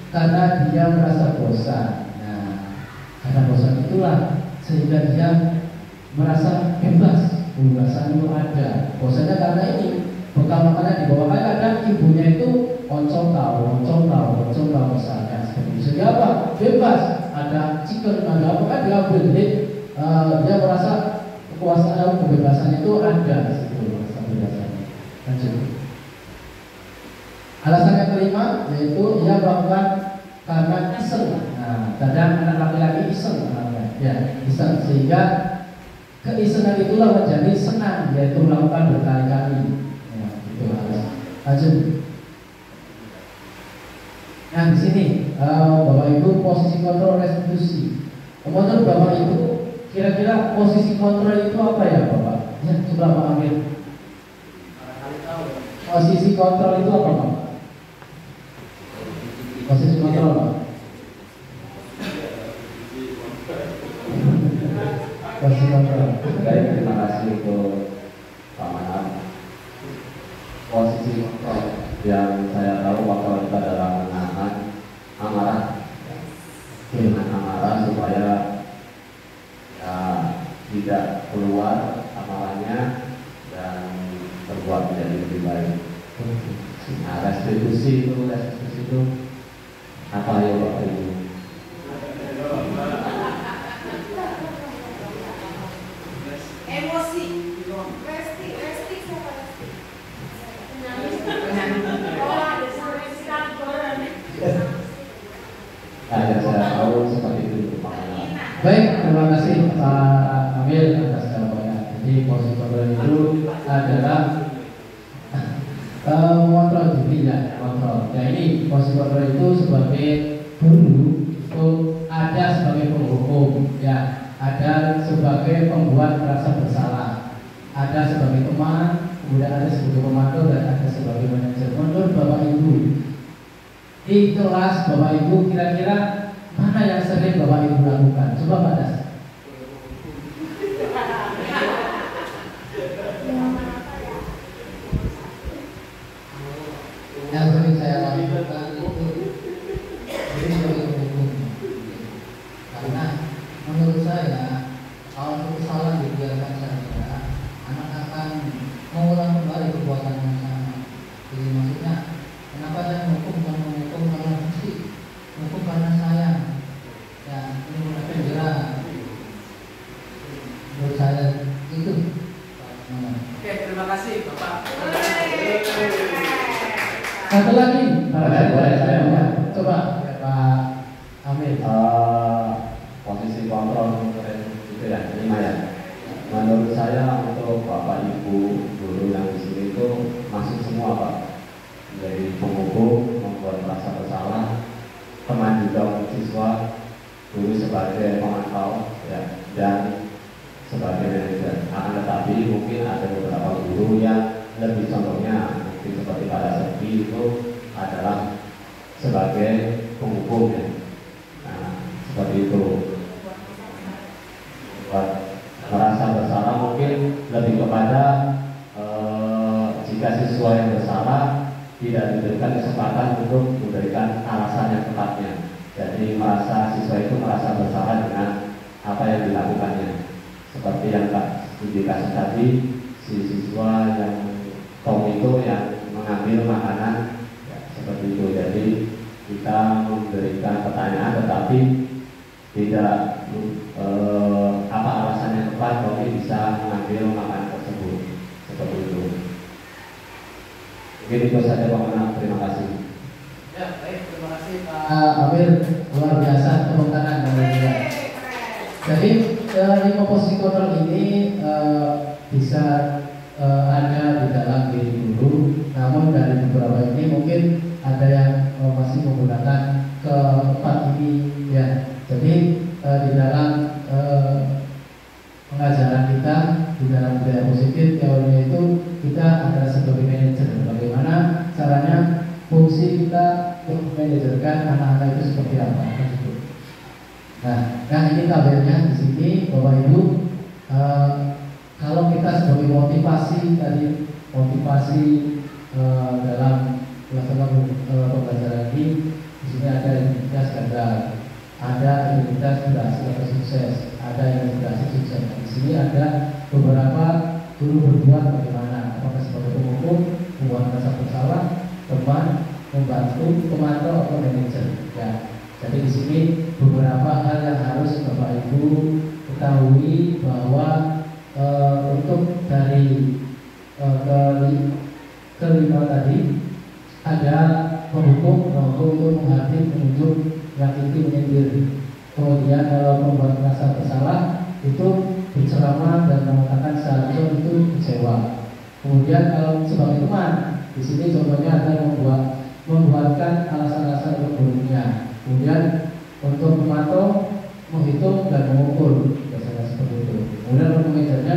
karena dia merasa bosan. Nah, karena bosan itulah sehingga dia merasa bebas, kebebasan itu ada. Bosannya karena ini bekal makanan dibawakan, kadang ibunya itu oncom tahu misalnya seperti itu. Sehingga apa? Bebas, ada chicken, ada apa kan diambil. Jadi dia merasa kekuasaan, kebebasan itu ada di situ, merasa kebebasannya. Lanjut. Alasan yang kelima yaitu ia melakukan karena iseng. Nah, kadang anak laki-laki iseng namanya, ya iseng, sehingga keisengan itulah menjadi senang, yaitu melakukan berkali-kali. Ya, itu alasan. Lanjut. Nah di sini Bapak Ibu posisi kontrol restitusi. Menurut Bapak Ibu kira-kira posisi kontrol itu apa ya Bapak? Ya coba Pak Amir. Posisi kontrol itu apa Pak? Posisi kontrol Pak? Posisi kontrol. Baik, terima kasih untuk Pak Manap. Posisi kontrol yang saya tahu waktu kita adalah menahan amarah, dengan amarah supaya ya, tidak keluar amarahnya dan berbuat menjadi lebih baik. Nah, restitusi itu apa ya Bapak Ibu? Emosi. Resti siapa? Yang saya tahu seperti itu Pak. Baik, terima kasih Pak Amir atas jawabannya. Jadi posisi kontrol itu adalah mengontrol diri ya, kontrol. Ya ini posisi kontrol itu sebagai guru itu ada sebagai penghukum, ya, ada sebagai pembuat merasa bersalah, ada sebagai teman, kemudian ada sebagai pemandu dan ada sebagai manajer. Menurut Bapak Ibu di kelas Bapak Ibu kira-kira mana yang sering Bapak Ibu lakukan? Coba Pak Das. Yang sering saya lakukan itu jadi sebagai hukum. Karena menurut saya kalau kesalahan dibiarkan saja, anak akan mengulang kembali perbuatan yang sama. Jadi maksudnya kenapa saya menghukum karena bukti, menghukum karena sayang, ya ini menggunakan penjara. Menurut saya itu. Oke, terima kasih Bapak. Satu lagi, coba ya, Pak Amir. Posisi kontrol itu ya, 5 ya. Menurut saya untuk Bapak Ibu guru yang di sini itu masuk semua Pak. Dari penghukum, membuat merasa bersalah, teman juga untuk siswa, guru sebagai pemantau ya, dan sebagai manajer. Akan tetapi mungkin ada beberapa guru yang lebih contohnya mungkin seperti pada Sergi itu adalah sebagai penghukum ya. Nah, seperti itu. Buat merasa bersalah mungkin lebih kepada jika siswa yang bersalah tidak diberikan kesempatan untuk memberikan alasan yang tepatnya. Jadi siswa itu merasa bersalah dengan apa yang dilakukannya. Seperti yang Kak indikasi tadi, si siswa yang itu yang mengambil makanan ya, seperti itu. Jadi kita memberikan pertanyaan tetapi tidak apa alasan yang tepat kami bisa mengambil makanan tersebut. Seperti itu. Mungkin itu saja Pak Manaf. Terima kasih. Ya, baik. Terima kasih Pak Amir, luar biasa tepuk tangan dari kita. Jadi 5 posisi kontrol ini bisa ada di dalam diri guru, namun dari beberapa ini mungkin ada yang masih menggunakan keempat ini ya. Jadi di dalam pengajaran kita di dalam budaya positif teorinya itu kita adalah sebagai manajer. Bagaimana caranya fungsi kita untuk manajerkan anak-anak itu seperti apa? Nah ini tabelnya di sini Bapak Ibu. Kalau kita sebagai motivasi tadi, motivasi dalam pelaksanaan pembelajaran ini, di sini ada identitas gagal, ada identitas berhasil atau sukses, ada identitas sukses. Di sini ada beberapa guru berbuat bagaimana, apakah sebagai penghukum, membuat rasa bersalah, teman, membantu, pemantau atau manajer. Ya, jadi di sini beberapa hal yang harus Bapak Ibu ketahui bahwa untuk dari kelima tadi ada penghukum untuk menghadir penunjuk yang itu menyindir. Kemudian kalau membuat rasa bersalah itu berceramah dan mengatakan seharusnya itu kecewa. Kemudian kalau sebagai teman, di sini contohnya ada membuatkan alasan-alasan untuk gurunya. Kemudian untuk memantau, menghitung dan mengukur, biasanya seperti itu. Kemudian untuk manajernya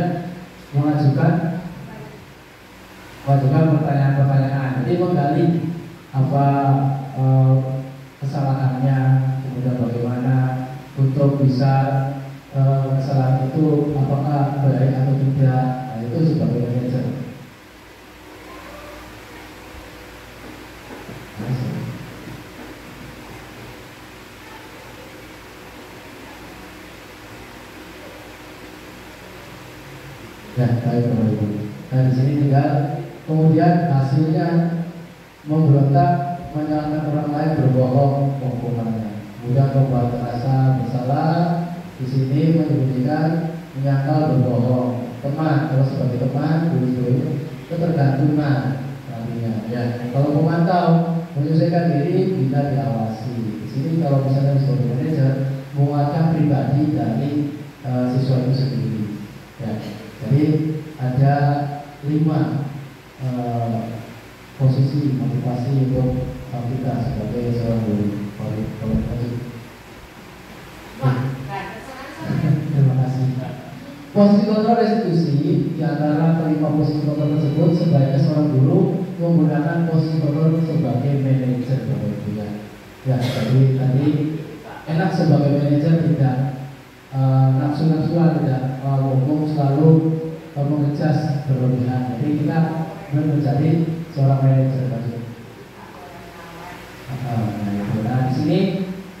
mengajukan pertanyaan-pertanyaan. Jadi menggali apa kesalahannya, kemudian bagaimana untuk bisa kesalahan itu apakah baik atau tidak. Nah, itu sebagai manajer. Ya, baik Bapak Ibu. Nah di sini tinggal kemudian hasilnya memberontak, menyalahkan orang lain, berbohong hukumannya. Kemudian membuat rasa bersalah, di sini menyembunyikan, menyangkal, berbohong. Teman, kalau sebagai teman, guru ketergantungan artinya. Ya, kalau memantau, menyesuaikan diri, bila diawasi. Di sini kalau misalnya sebagai manajer, menguatkan pribadi dari siswa itu sendiri. Ya. Jadi ada 5 posisi motivasi untuk kita sebagai seorang guru. Terima kasih. Posisi kontrol restitusi di antara kelima posisi kontrol tersebut sebaiknya seorang guru menggunakan posisi kontrol sebagai manajer. Ya, jadi tadi enak sebagai manajer tidak nafsu-nafsuan, tidak hukum selalu mengejas berlebihan. Jadi kita menjadi seorang manajer tadi. Nah di sini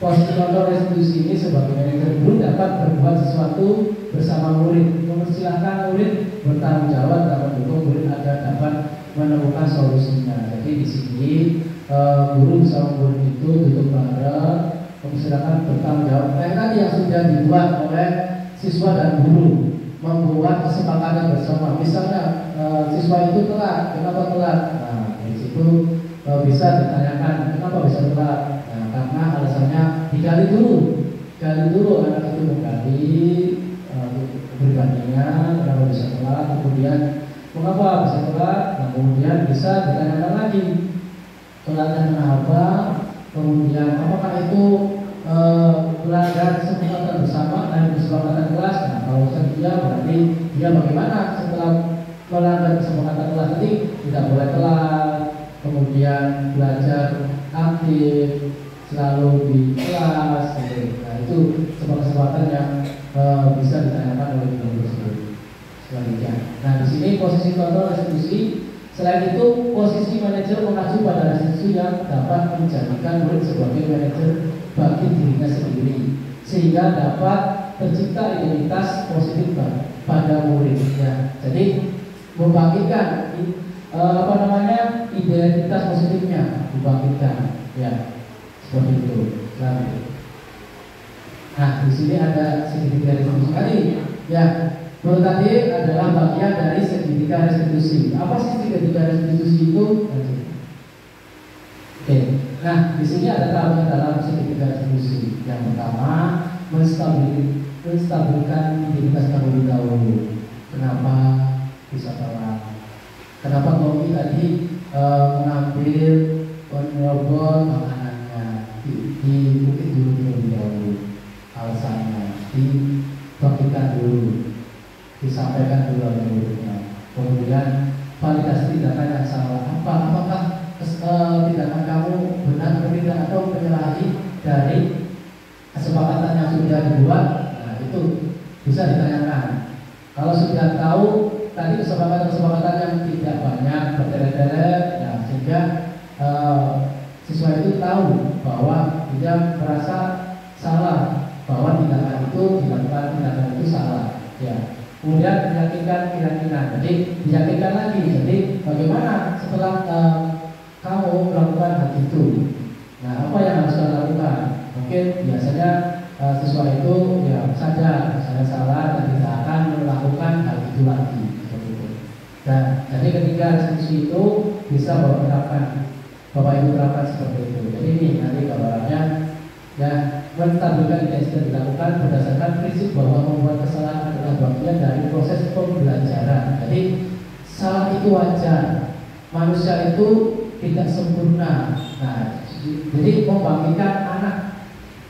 posisi kontrol restitusi ini sebagai manajer guru dapat berbuat sesuatu bersama murid, mempersilahkan murid bertanggung jawab dan mendukung murid agar dapat menemukan solusinya. Jadi di sini guru bersama murid itu duduk bareng, mempersilahkan bertanggung jawab. Tadi yang sudah dibuat oleh siswa dan guru, membuat kesepakatan bersama. Misalnya siswa itu telat, kenapa telat? Nah di situ bisa ditanyakan kenapa bisa telat. Nah karena alasannya digali dulu anak itu menggali perbandingan kenapa bisa telat, kemudian mengapa bisa telat. Nah kemudian bisa ditanyakan lagi telatnya kenapa, kemudian apakah itu pelanggar kesepakatan bersama dan kesepakatan kelas. Nah kalau dia berarti dia bagaimana setelah melanggar kesepakatan kelas tadi, tidak boleh telat, kemudian belajar aktif, selalu di kelas. Nah itu kesepakatan yang bisa ditanyakan oleh guru tersebut. Selanjutnya, nah di sini posisi kontrol restitusi. Selain itu, posisi manajer mengacu pada restitusi yang dapat menjadikan murid sebagai manajer bagi dirinya sendiri, sehingga dapat tercipta identitas positif pada muridnya. Jadi membangkitkan identitas positifnya dibangkitkan, ya seperti itu. Nah di sini ada sedikit dari sekali, ya Menurut tadi adalah bagian dari segitiga restitusi. Apa sih segitiga restitusi itu? Oke. Nah, di sini ada tahapan dalam segitiga restitusi. Yang pertama, menstabilkan identitas terlebih dahulu. Kenapa bisa telat? Kenapa Tommy tadi mengambil menyobol makanannya di bukit dulu terlebih dahulu? Alasannya dibagikan dulu, disampaikan dulu oleh muridnya. Kemudian validasi tindakan yang salah. Apakah tindakan kamu benar atau tidak, atau menyalahi dari kesepakatan yang sudah dibuat? Nah, itu bisa ditanyakan. Kalau sudah tahu tadi kesepakatan yang tidak banyak bertele-tele, ya, sehingga siswa itu tahu bahwa dia merasa salah, bahwa tindakan itu salah, ya. Kemudian meyakinkan keyakinan, jadi diyakinkan lagi. Jadi bagaimana setelah kamu melakukan hal itu? Nah, apa yang harus kamu lakukan? Mungkin biasanya siswa itu ya sadar saya salah dan tidak akan melakukan hal itu lagi, seperti itu. Dan jadi ketika restitusi itu bisa Bapak Ibu terapkan seperti itu. Jadi ini nanti gambarannya, ya, menstabilkan identitas dilakukan berdasarkan prinsip bahwa membuat kesalahan adalah bagian dari proses pembelajaran. Jadi salah itu wajar, manusia itu tidak sempurna. Nah, jadi membangkitkan anak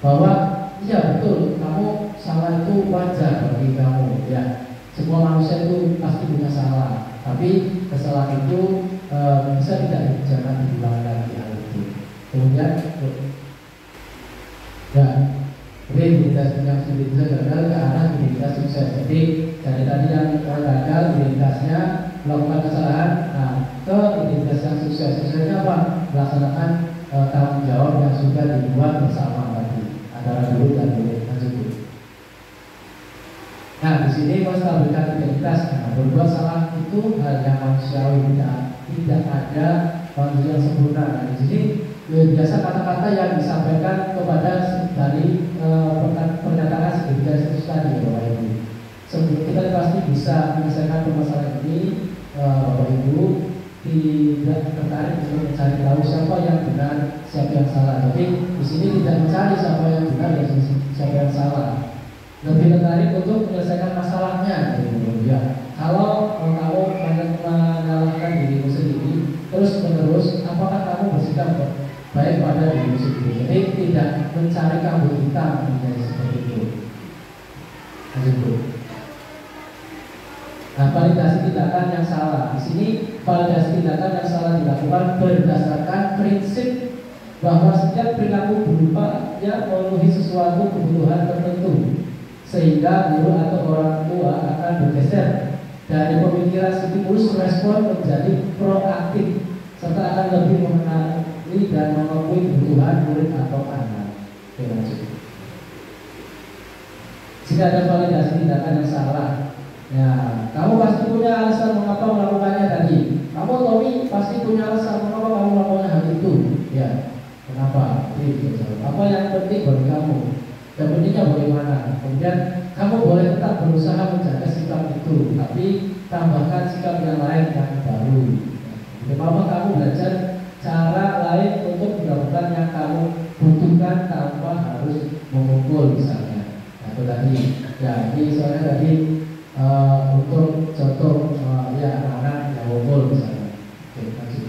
bahwa iya betul, kamu salah itu wajar bagi kamu, ya. Semua manusia itu pasti punya salah, tapi kesalahan itu bisa jangan diulang lagi hal itu. Kemudian ya, identitas yang sudah gagal ke arah identitas sukses. Jadi dari tadi yang gagal identitasnya melakukan kesalahan, nah ke identitas yang sukses. Suksesnya apa? Melaksanakan tanggung jawab yang sudah dibuat bersama tadi antara guru dan murid tersebut. Nah, di sini menstabilkan identitas. Nah, berbuat salah itu hal yang manusiawi, tidak ada manusia yang sempurna. Nah, di sini biasa kata-kata yang disampaikan kepada dari pernyataan segitiga restitusi tadi, ya Bapak Ibu. Sebelum kita pasti bisa menyelesaikan permasalahan ini, Bapak Ibu tidak tertarik untuk mencari tahu siapa yang benar, siapa yang salah. Jadi di sini tidak mencari siapa yang benar dan siapa yang salah. Lebih tertarik untuk menyelesaikan masalahnya, ya. Kalau kamu menyalahkan dirimu sendiri terus menerus, apakah kamu bersikap baik pada dirimu sendiri? Jadi tidak mencari kambing hitam, menjadi seperti itu. Nah, validasi tindakan yang salah. Di sini validasi tindakan yang salah dilakukan berdasarkan prinsip bahwa setiap perilaku berupa yang memenuhi sesuatu kebutuhan tertentu, sehingga guru atau orang tua akan bergeser dari pemikiran stimulus respon menjadi proaktif, serta akan lebih mengenali dan memenuhi kebutuhan murid atau anak. Jika ada validasi tindakan yang salah, ya, kamu pasti punya alasan mengapa melakukannya tadi. Kamu Tommy pasti punya alasan mengapa kamu melakukan hal itu. Ya, kenapa? Apa yang penting bagi kamu? Dan pentingnya bagaimana? Kemudian kamu boleh tetap berusaha menjaga sikap itu, tapi tambahkan sikap yang lain yang baru. Bagaimana kamu belajar cara lain untuk melakukan yang kamu butuhkan tanpa harus memukul misalnya. Nah, itu tadi. Ya, ini soalnya tadi untuk contoh ya anak-anak yang memukul misalnya. Oke, lanjut.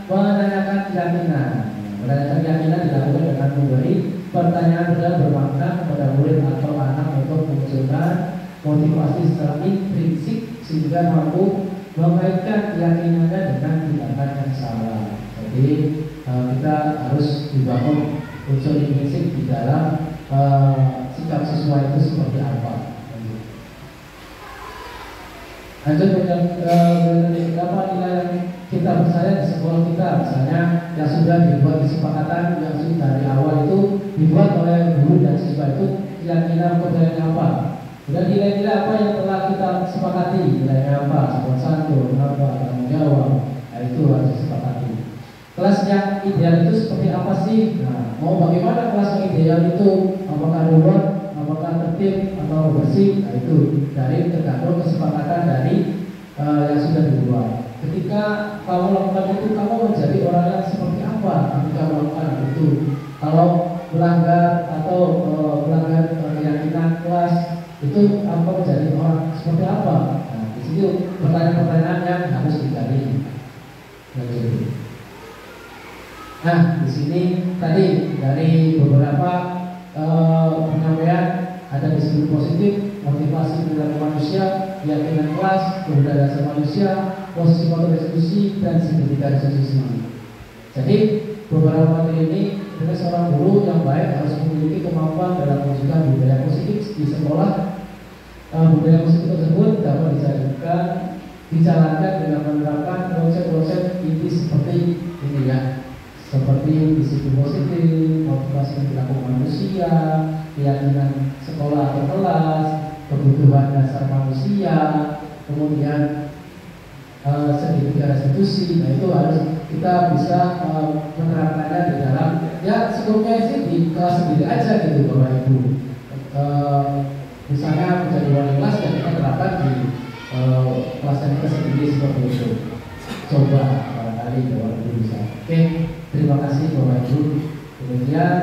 Menanyakan keyakinan. Menanyakan keyakinan dilakukan dengan memberi pertanyaan bermakna kepada murid atau anak untuk memunculkan motivasi secara intrinsik sehingga mampu mengaitkan keyakinannya dengan tindakan yang salah. Jadi kita harus dibangun unsur intrinsik di dalam sikap siswa itu seperti apa. Lanjut apa nilai yang kita percaya di sekolah kita, misalnya yang sudah dibuat kesepakatan yang sudah dari awal itu dibuat oleh guru dan siswa itu keyakinan kepercayaan apa, dan nilai-nilai apa yang telah kita sepakati, nilainya apa, sopan santun, apa, tanggung jawab, nah, itu harus disepakati. Kelas yang ideal itu seperti apa sih? Nah, mau bagaimana kelas yang ideal itu? Apakah ruwet, apakah tertib, tertib atau bersih, nah itu dari tergantung kesepakatan dari yang sudah dibuat. Ketika kamu lakukan itu, kamu menjadi orang yang seperti apa ketika melakukan itu? Kalau melanggar atau melanggar keyakinan kelas itu, apa menjadi orang seperti apa? Nah, di situ pertanyaan-pertanyaan yang harus digali. Nah, di sini tadi dari beberapa penyampaian ada disiplin positif, motivasi perilaku manusia, keyakinan kelas, kebudayaan dasar manusia, posisi motor eksekusi, dan signifikan eksekusi. Jadi beberapa materi ini dengan seorang guru yang baik harus memiliki kemampuan dalam mewujudkan budaya positif di sekolah. Budaya positif tersebut dapat dijalankan dengan menerapkan konsep-konsep inti seperti ini ya, seperti disiplin positif, motivasi perilaku manusia, keyakinan sekolah atau kelas, kebutuhan dasar manusia, kemudian segitiga restitusi. Nah, itu harus kita bisa menerapkannya di dalam ya sebelumnya sih di kelas sendiri aja gitu Bapak Ibu. Misalnya menjadi wali kelas dan kita terapkan di kelas yang kita sendiri seperti itu. Coba barangkali Bapak Ibu bisa. Oke, terima kasih Bapak Ibu. Kemudian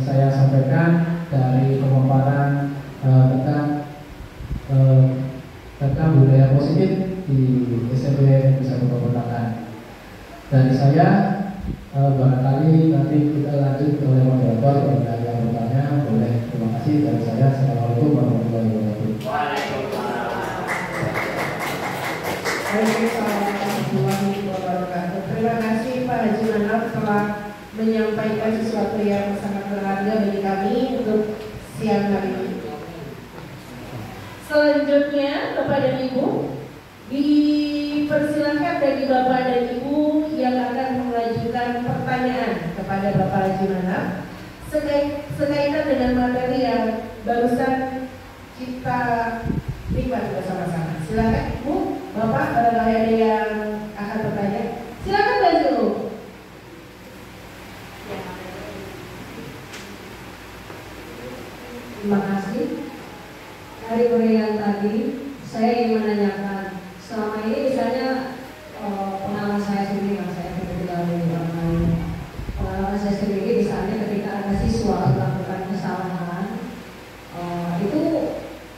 saya sampaikan dari pemaparan tentang budaya positif di SMP Negeri 1 Kabupaten. Dari saya barangkali nanti kita lanjut oleh moderator. Kalau ada yang bertanya boleh. Terima kasih dari saya. Assalamualaikum warahmatullahi wabarakatuh. Waalaikumsalam warahmatullahi wabarakatuh. Terima kasih Pak Haji Manaf telah menyampaikan sesuatu yang sangat berharga bagi kami untuk siang hari ini. Selanjutnya Bapak dan Ibu, dipersilakan bagi Bapak dan Ibu yang akan mengajukan pertanyaan kepada Bapak Haji Manaf sekaitan dengan materi yang barusan kita terima bersama-sama. Silakan Ibu, Bapak, barangkali ada yang akan bertanya. Silakan Mbak Zul. Terima kasih. Dari yang tadi saya ingin menanyakan, selama ini misalnya pengalaman saya sendiri, saya tinggal di orang lain. Pengalaman saya sendiri misalnya ketika ada siswa melakukan kesalahan, itu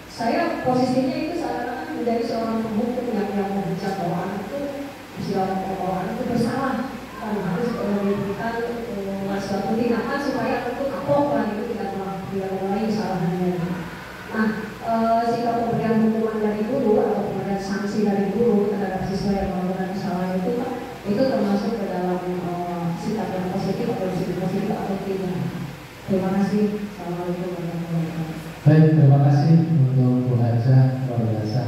saya posisinya itu seakan-akan menjadi seorang penghukum yang membicarakan bahwa anak itu itu bersalah, dan harus diberikan suatu tindakan supaya itu kapok lah, itu tidak mengulangi kesalahannya. Nah, sikap pemberian hukuman dari guru atau pemberian sanksi dari guru terhadap siswa yang melakukan kesalahan itu Pak, itu termasuk ke dalam sikap yang positif atau sikap positif atau tidak. Terima kasih. Assalamualaikum warahmatullahi wabarakatuh. Baik, terima kasih untuk Bu Haja, luar biasa.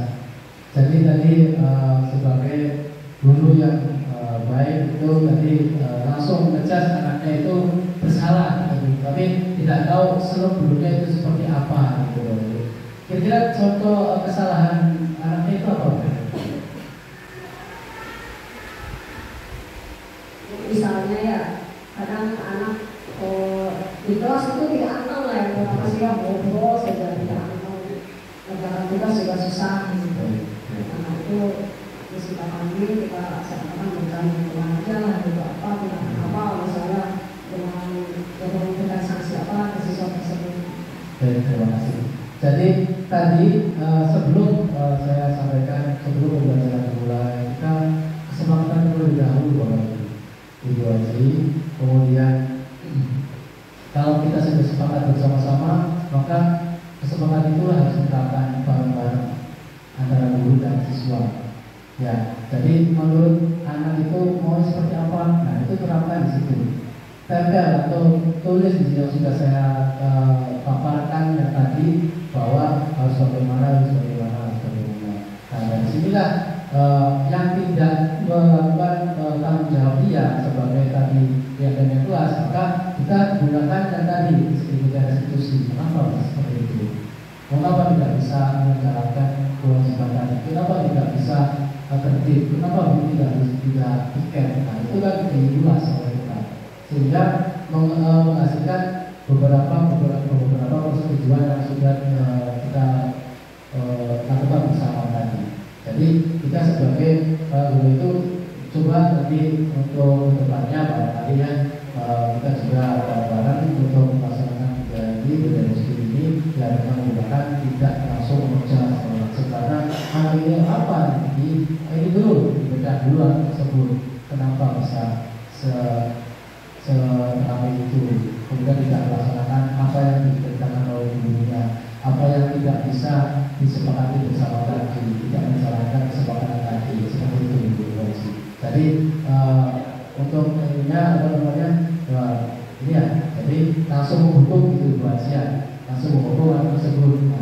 Jadi tadi sebagai guru yang baik itu tadi langsung ngecas anaknya itu bersalah, tapi tidak tahu seluk-beluknya itu seperti apa gitu. Kira-kira contoh kesalahan anaknya itu apa? Misalnya ya, kadang anak di kelas itu tidak anteng lah, yang pertama sih ngobrol saja tidak anteng, kerjakan tugas juga susah gitu. Nah itu kita panggil, kita seakan mencari aja lah gitu, apa tidak apa misalnya dengan memberikan sanksi apa ke siswa tersebut. Baik, terima kasih. Jadi tadi sebelum saya sampaikan, sebelum pembelajaran dimulai, kita kesepakatan terlebih dahulu Bapak Ibu Haji. Kemudian kalau kita sudah sepakat bersama-sama, maka kesepakatan itu harus diterapkan bareng-bareng antara guru dan siswa. Ya, jadi menurut anak itu mau seperti apa, nah itu terapkan di situ. Tempel atau tulis di sini sudah saya paparkan yang tadi bahwa harus bagaimana. Nah dari sinilah yang tidak melakukan tanggung jawab dia sebagai tadi yang kelas, maka kita gunakan yang tadi sedikit restitusi. Kenapa seperti itu? Mengapa tidak bisa menjalankan kewajiban tadi? Kenapa tidak bisa tertib? Kenapa tidak tiket? Nah itu kan diulas oleh kita, sehingga menghasilkan beberapa persetujuan yang sudah kita lakukan bersama tadi. Jadi kita sebagai guru itu coba nanti untuk depannya pada hari ya kita juga bareng untuk melaksanakan budaya muslim ini yang menggunakan tidak langsung mengucapkan karena hal ini apa ini dulu dibedah dulu tersebut kenapa bisa seramai itu, kemudian tidak melaksanakan apa yang diperintahkan oleh gurunya, apa yang tidak bisa disepakati bersama tadi, tidak menjalankan kesepakatan tadi, seperti itu Bu Haji. Jadi untuk ininya apa namanya ini ya, jadi langsung menghukum itu Bu Haji ya, langsung menghukum hal tersebut.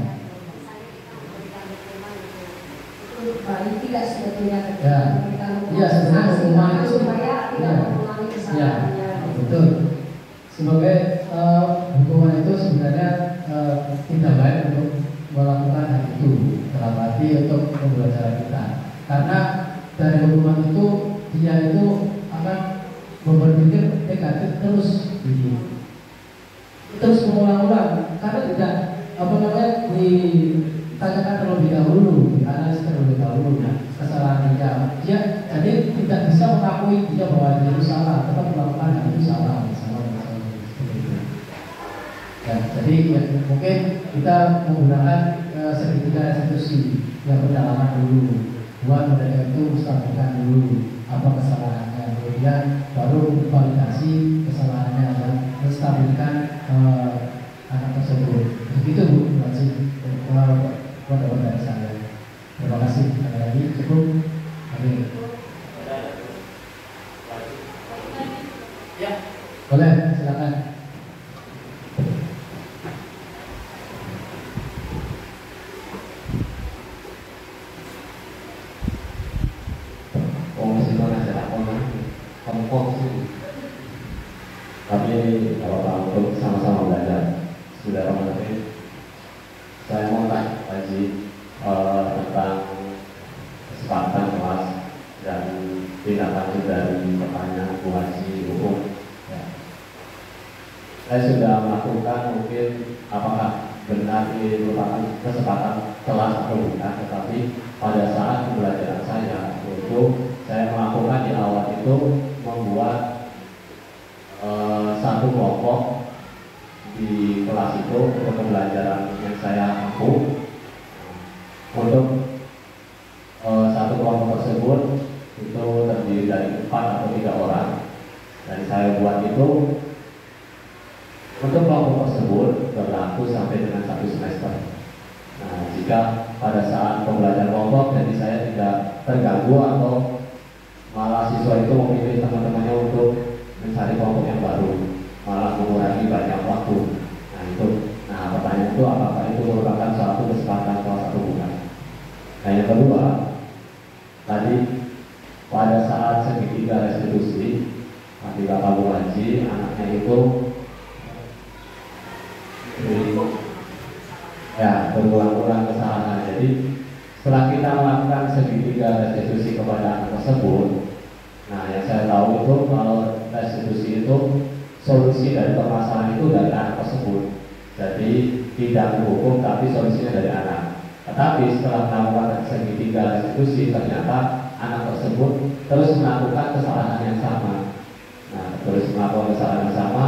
Baik tidak sebetulnya ya, iya sebenarnya hukuman itu supaya tidak mengulangi kesalahannya. Betul. Sebagai hukuman itu sebenarnya tidak baik untuk melakukan hal itu dalam arti untuk pembelajaran kita. Karena dari hukuman itu dia itu akan berpikir negatif terus, gitu. Terus mengulang-ulang karena tidak apa namanya ditanyakan terlebih dahulu, dianalisis terlebih dahulu kesalahan dia jadi tidak bisa mengakui dia bahwa dia itu salah, tetap melakukan hal itu salah. Ya, jadi ya, mungkin kita menggunakan segitiga restitusi yang pendalaman dulu, buat mereka itu mustahilkan dulu apa kesalahannya, kemudian baru validasi kesalahannya dan menstabilkan anak tersebut. Begitu Bu Haji, pendapat dari saya. Terima kasih. Ada lagi cukup? Amin. Ya. Boleh, silakan. Tapi kalau untuk sama-sama belajar sudah romantis, saya mau tanya Haji tentang kesempatan kelas dan tindak lanjut dari pertanyaan Bu Haji hukum. Ya. Saya sudah melakukan mungkin apakah benar ini merupakan kesempatan kelas atau bukan, tetapi pada saat pembelajaran saya itu saya melakukan di awal itu membuat satu kelompok di kelas itu untuk pembelajaran yang saya mampu. Untuk satu kelompok tersebut itu terdiri dari 4 atau 3 orang, dan saya buat itu untuk kelompok tersebut berlaku sampai dengan 1 semester. Nah, jika pada saat pembelajaran kelompok jadi saya tidak terganggu atau malah siswa itu memilih teman-temannya untuk mencari kelompok yang baru, malah mengurangi banyak waktu. Nah, pertanyaan itu apakah itu merupakan suatu kesempatan kelas atau bukan? Nah, yang kedua, tadi pada saat segitiga restitusi, ketika Pak Bu Haji anaknya itu berulang-ulang kesalahan. Jadi setelah kita melakukan segitiga restitusi kepada anak tersebut, nah yang saya tahu itu kalau restitusi itu solusi dari permasalahan itu dari anak tersebut. Jadi tidak menghukum tapi solusinya dari anak. Tetapi setelah melakukan segitiga restitusi ternyata anak tersebut terus melakukan kesalahan yang sama. Nah, terus melakukan kesalahan yang sama.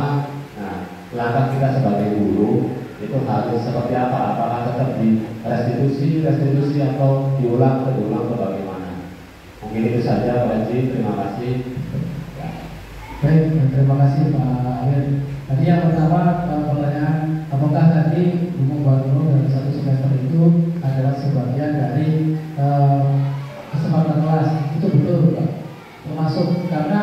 Nah, langkah kita sebagai guru itu harus seperti apa? Apakah tetap di restitusi atau diulang atau bagaimana? Mungkin itu saja Pak Haji, terima kasih. Baik, terima kasih Pak Amir. Tadi yang pertama pertanyaan, apakah tadi hukum baru dari 1 semester itu adalah sebagian dari kesempatan kelas? Itu betul Pak, termasuk karena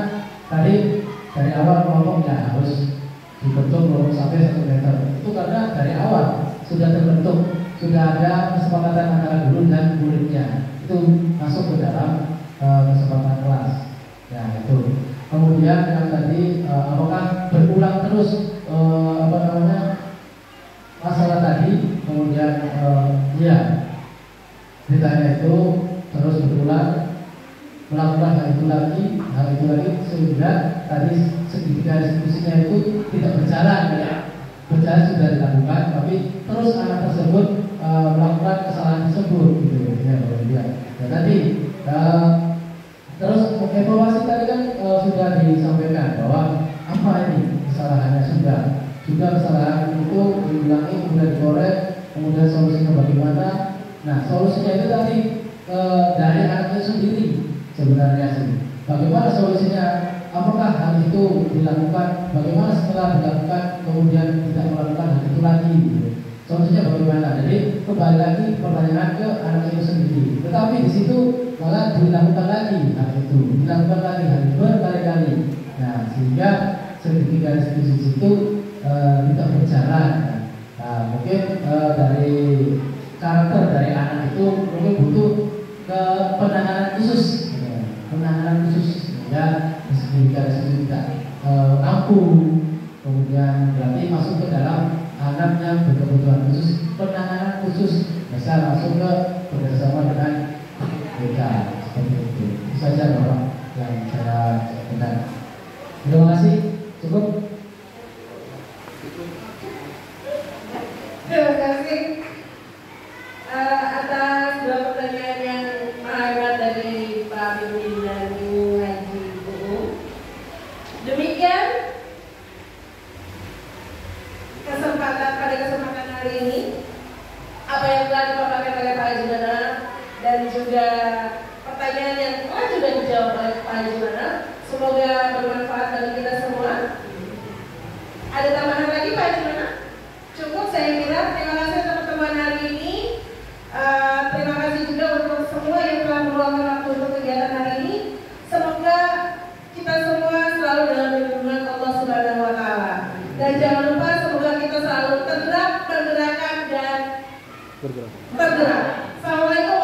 tadi dari awal kelompoknya harus dibentuk belum sampai 1 meter. Itu karena dari awal sudah terbentuk, sudah ada kesepakatan antara guru dan muridnya. Itu masuk ke dalam kesempatan kelas. Ya itu. Kemudian yang tadi apakah berulang terus masalah tadi, kemudian ya ditanya itu terus berulang melakukan hal itu lagi sehingga tadi segitiga diskusinya itu tidak berjalan ya, berjalan sudah dilakukan, tapi terus anak tersebut melakukan kesalahan tersebut gitu ya Bapak Ibu. Dan tadi terus evaluasi tadi kan sudah disampaikan bahwa apa ini kesalahannya sudah kesalahan itu diulangi, kemudian dikorek, kemudian solusinya bagaimana. Nah solusinya itu tadi dari anaknya sendiri sebenarnya sih. Bagaimana solusinya? Apakah hal itu dilakukan? Bagaimana setelah dilakukan kemudian tidak melakukan hal itu lagi? Solusinya bagaimana? Jadi kembali lagi pertanyaan ke anak itu sendiri. Tetapi di situ malah dilakukan lagi hal itu, dilakukan lagi hal itu berkali-kali. Nah sehingga segitiga diskusi itu tidak berjalan. Nah mungkin dari karakter dari anak itu mungkin butuh ke penanganan khusus, penanganan khusus ya. Sehingga tidak ampuh, kemudian berarti masuk ke dalam anak yang berkebutuhan khusus, penanganan khusus, bisa langsung ke bekerjasama dengan BK seperti itu. Itu saja Bapak yang saya sampaikan. Terima kasih. Cukup. Terima kasih atas dua pertanyaan yang hangat dari Pak Bimbing dan Ibu Haji. Demikian pada kesempatan hari ini apa yang telah dipaparkan oleh Pak Haji Manaf dan juga pertanyaan yang telah juga dijawab oleh Pak Haji Manaf, semoga bermanfaat bagi kita semua. Ada tambahan lagi Pak Haji Manaf? Cukup saya kira. Terima kasih atas pertemuan hari ini. Terima kasih juga untuk semua yang telah meluangkan waktu untuk kegiatan hari ini. Semoga kita semua selalu dalam lindungan Allah Subhanahu wa Ta'ala. Dan jangan lupa semoga kita selalu tergerak, pergerakan dan bergerak. Assalamualaikum